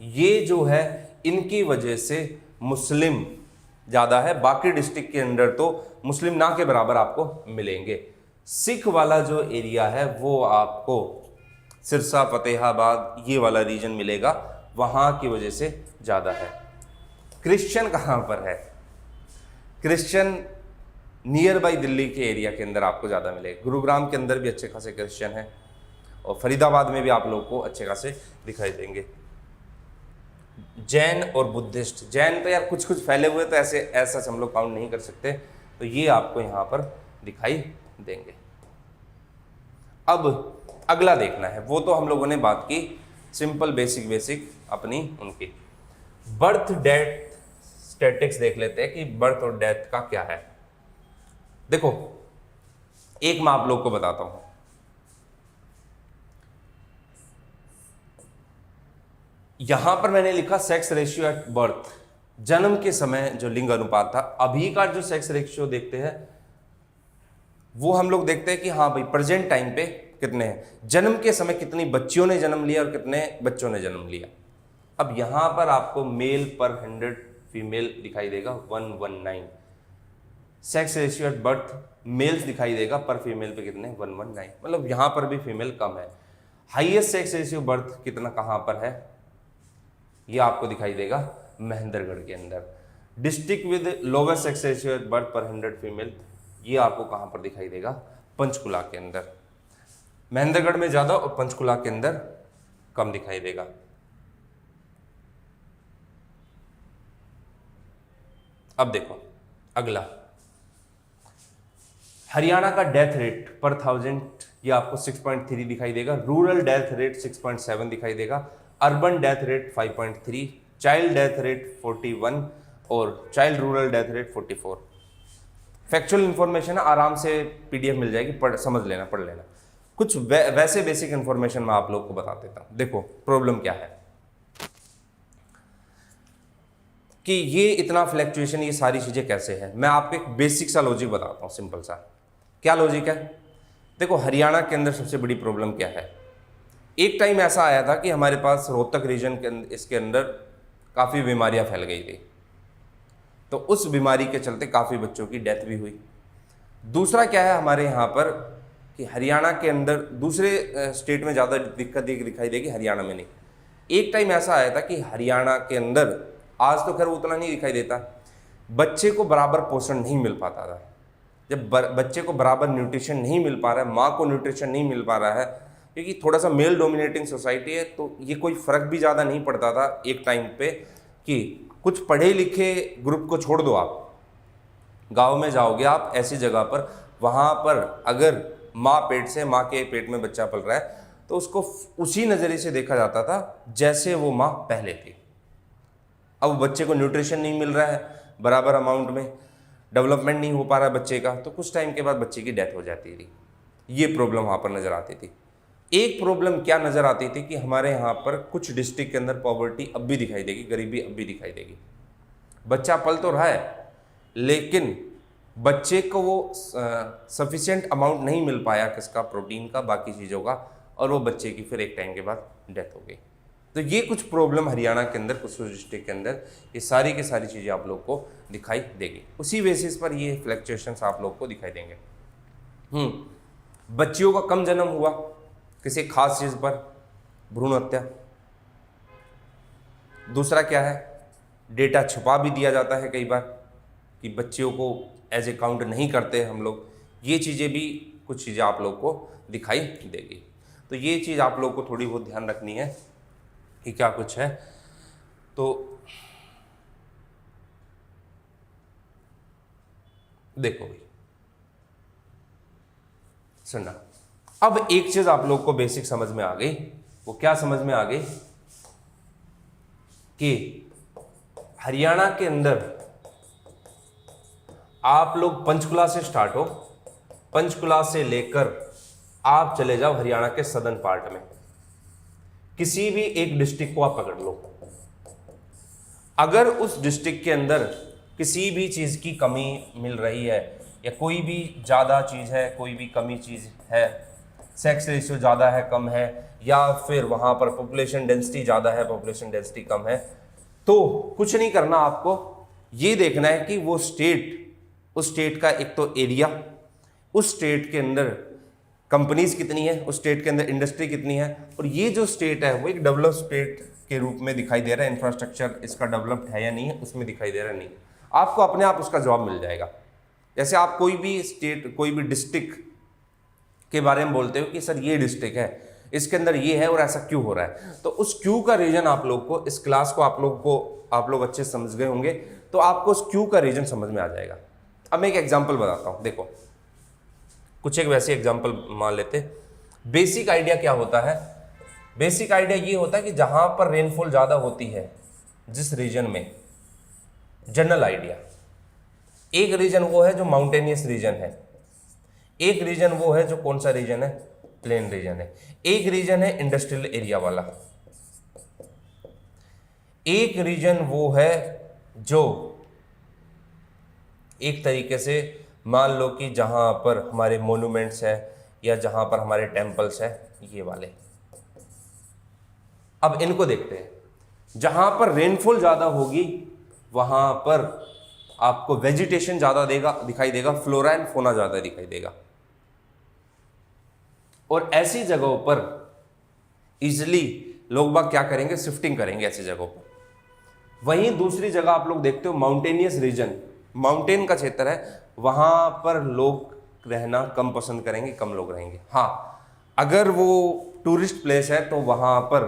ये जो है इनकी वजह से मुस्लिम ज़्यादा है, बाकी डिस्ट्रिक्ट के अंदर तो मुस्लिम ना के बराबर आपको मिलेंगे। सिख वाला जो एरिया है वो आपको सिरसा, फतेहाबाद, ये वाला रीजन मिलेगा, वहाँ की वजह से ज़्यादा है। क्रिश्चियन कहाँ पर है? क्रिश्चियन नियर बाई दिल्ली के एरिया के अंदर आपको ज़्यादा मिलेगा। गुरुग्राम के अंदर भी अच्छे खासे क्रिश्चियन हैं और फरीदाबाद में भी आप लोग को अच्छे खासे दिखाई देंगे। जैन और बुद्धिस्ट, जैन तो यार कुछ कुछ फैले हुए, तो ऐसा हम लोग काउंट नहीं कर सकते, तो ये आपको यहाँ पर दिखाई देंगे। अब अगला देखना है, वो तो हम लोगों ने बात की सिंपल बेसिक अपनी उनकी। बर्थ डेथ स्टैटिक्स देख लेते हैं कि बर्थ और डेथ का क्या है। देखो एक मैं आप लोग को बताता हूं, यहां पर मैंने लिखा सेक्स रेशियो एट बर्थ, जन्म के समय जो लिंग अनुपात था। अभी का जो सेक्स रेशियो देखते हैं वो हम लोग देखते हैं कि हाँ भाई प्रेजेंट टाइम पे कितने हैं, जन्म के समय कितनी बच्चियों ने जन्म लिया और कितने बच्चों ने जन्म लिया। अब यहां पर आपको मेल पर 100 फीमेल दिखाई देगा 119, sex ratio at birth males दिखाई देगा, पर फीमेल पे कितने 119, मतलब यहां पर भी फीमेल कम है। हाईएस्ट सेक्स रेशियो बर्थ कितना कहां पर है, ये आपको दिखाई देगा महेंद्रगढ़ के अंदर। District with lowest sex ratio at birth पर 100 फीमेल, ये आपको कहां पर दिखाई देगा, पंचकुला के अंदर। महेंद्रगढ़ में ज्यादा और पंचकुला के अंदर कम दिखाई देगा। अब देखो अगला, हरियाणा का डेथ रेट पर 1000 ये आपको 6.3 दिखाई देगा, रूरल डेथ रेट 6.7 दिखाई देगा, urban death rate 5.3, child death rate 41 और child rural death rate 44। Factual information आराम से पीडीएफ मिल जाएगी, समझ लेना, पढ़ लेना। कुछ वैसे बेसिक इंफॉर्मेशन मैं आप लोग को बता देता हूं। देखो प्रॉब्लम क्या है कि ये इतना फ्लैक्चुएशन, ये सारी चीजें कैसे है, मैं आपको एक बेसिक सा लॉजिक बताता हूं, सिंपल सा। क्या लॉजिक है? देखो हरियाणा के अंदर सबसे बड़ी प्रॉब्लम क्या है, एक टाइम ऐसा आया था कि हमारे पास रोहतक रीजन के इसके अंदर काफ़ी बीमारियां फैल गई थी, तो उस बीमारी के चलते काफ़ी बच्चों की डेथ भी हुई। दूसरा क्या है हमारे यहाँ पर कि हरियाणा के अंदर, दूसरे स्टेट में ज़्यादा दिक्कत दिखाई देगी, हरियाणा में नहीं। एक टाइम ऐसा आया था कि हरियाणा के अंदर, आज तो खैर उतना नहीं दिखाई देता, बच्चे को बराबर पोषण नहीं मिल पाता था। जब बच्चे को बराबर न्यूट्रिशन नहीं मिल पा रहा है, माँ को न्यूट्रिशन नहीं मिल पा रहा है, क्योंकि थोड़ा सा मेल डोमिनेटिंग सोसाइटी है, तो ये कोई फ़र्क भी ज़्यादा नहीं पड़ता था एक टाइम पे कि कुछ पढ़े लिखे ग्रुप को छोड़ दो, आप गांव में जाओगे आप ऐसी जगह पर, वहाँ पर अगर माँ के पेट में बच्चा पल रहा है तो उसको उसी नज़रिए से देखा जाता था जैसे वो माँ पहले थी। अब बच्चे को न्यूट्रिशन नहीं मिल रहा है बराबर अमाउंट में, डेवलपमेंट नहीं हो पा रहा है बच्चे का, तो कुछ टाइम के बाद बच्चे की डेथ हो जाती थी। ये प्रॉब्लम वहाँ पर नज़र आती थी। एक प्रॉब्लम क्या नज़र आती थी कि हमारे यहाँ पर कुछ डिस्ट्रिक्ट के अंदर पॉवर्टी अब भी दिखाई देगी, गरीबी अब भी दिखाई देगी। बच्चा पल तो रहा है लेकिन बच्चे को वो सफिशिएंट अमाउंट नहीं मिल पाया, किसका, प्रोटीन का, बाकी चीज़ों का, और वो बच्चे की फिर एक टाइम के बाद डेथ हो गई। तो ये कुछ प्रॉब्लम हरियाणा के अंदर, कुछ डिस्ट्रिक्ट के अंदर, ये सारी की सारी चीज़ें आप लोग को दिखाई देगी। उसी बेसिस पर ये फ्लैक्चुएशंस आप लोग को दिखाई देंगे। बच्चियों का कम जन्म हुआ किसी खास चीज़ पर, भ्रूण हत्या। दूसरा क्या है, डेटा छुपा भी दिया जाता है कई बार कि बच्चियों को एज ए काउंट नहीं करते हम लोग। ये चीज़ें भी, कुछ चीज़ें आप लोग को दिखाई देगी। तो ये चीज़ आप लोग को थोड़ी बहुत ध्यान रखनी है कि क्या कुछ है। तो देखो भाई सुनना, अब एक चीज आप लोग को बेसिक समझ में आ गई। वो क्या समझ में आ गई कि हरियाणा के अंदर आप लोग पंचकुला से स्टार्ट हो, पंचकुला से लेकर आप चले जाओ हरियाणा के सदर्न पार्ट में, किसी भी एक डिस्ट्रिक्ट को आप पकड़ लो। अगर उस डिस्ट्रिक्ट के अंदर किसी भी चीज की कमी मिल रही है, या कोई भी ज़्यादा चीज़ है, कोई भी कमी चीज़ है, सेक्स रेशियो ज़्यादा है कम है, या फिर वहाँ पर पॉपुलेशन डेंसिटी ज़्यादा है पॉपुलेशन डेंसिटी कम है, तो कुछ नहीं करना, आपको ये देखना है कि वो स्टेट, उस स्टेट का एक तो एरिया, उस स्टेट के अंदर कंपनीज कितनी है, उस स्टेट के अंदर इंडस्ट्री कितनी है, और ये जो स्टेट है वो एक डेवलप्ड स्टेट के रूप में दिखाई दे रहा है, इंफ्रास्ट्रक्चर इसका डेवलप्ड है या नहीं है उसमें दिखाई दे रहा नहीं, आपको अपने आप उसका जवाब मिल जाएगा। जैसे आप कोई भी स्टेट, कोई भी डिस्ट्रिक्ट के बारे में बोलते हो कि सर ये डिस्ट्रिक्ट है, इसके अंदर ये है और ऐसा क्यों हो रहा है, तो उस क्यों का रीजन आप लोग को, इस क्लास को आप लोग अच्छे समझ गए होंगे, तो आपको उस क्यों का रीजन समझ में आ जाएगा। अब मैं एक एग्जांपल बताता हूं, देखो कुछ एक वैसे एग्जांपल मान लेते। बेसिक आइडिया क्या होता है, बेसिक आइडिया ये होता है कि जहां पर रेनफॉल ज्यादा होती है जिस रीजन में, जनरल आइडिया, एक रीजन वो है जो माउंटेनियस रीजन है, एक रीजन वो है जो कौन सा रीजन है, प्लेन रीजन है, एक रीजन है इंडस्ट्रियल एरिया वाला, एक रीजन वो है जो एक तरीके से मान लो कि जहां पर हमारे मोन्यूमेंट्स है या जहां पर हमारे टेम्पल्स है, ये वाले। अब इनको देखते हैं, जहां पर रेनफॉल ज्यादा होगी वहां पर आपको वेजिटेशन ज्यादा दिखाई देगा, फ्लोरा एंड फोना ज्यादा दिखाई देगा, और ऐसी जगहों पर इजिली लोग बाग क्या करेंगे, शिफ्टिंग करेंगे ऐसी जगहों पर। वहीं दूसरी जगह आप लोग देखते हो माउंटेनियस रीजन, माउंटेन का क्षेत्र है, वहां पर लोग रहना कम पसंद करेंगे, कम लोग रहेंगे। हाँ, अगर वो टूरिस्ट प्लेस है तो वहां पर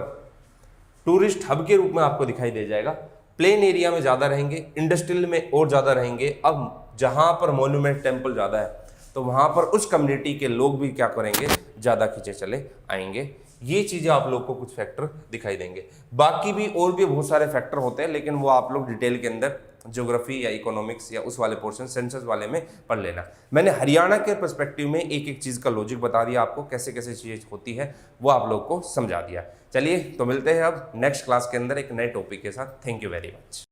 टूरिस्ट हब के रूप में आपको दिखाई दे जाएगा, प्लेन एरिया में ज़्यादा रहेंगे, इंडस्ट्रियल में और ज़्यादा रहेंगे। अब जहां पर मोन्यूमेंट टेम्पल ज़्यादा है तो वहां पर उस कम्युनिटी के लोग भी क्या करेंगे, ज़्यादा खींचे चले आएंगे। ये चीज़ें आप लोग को कुछ फैक्टर दिखाई देंगे, बाकी भी और भी बहुत सारे फैक्टर होते हैं, लेकिन वो आप लोग डिटेल के अंदर ज्योग्राफी या इकोनॉमिक्स या उस वाले पोर्शन, सेंसस वाले में पढ़ लेना। मैंने हरियाणा के पर्सपेक्टिव में एक एक चीज़ का लॉजिक बता दिया आपको, कैसे कैसे चीज़ होती है वो आप लोग को समझा दिया। चलिए तो मिलते हैं अब नेक्स्ट क्लास के अंदर एक नए टॉपिक के साथ। Thank you very much.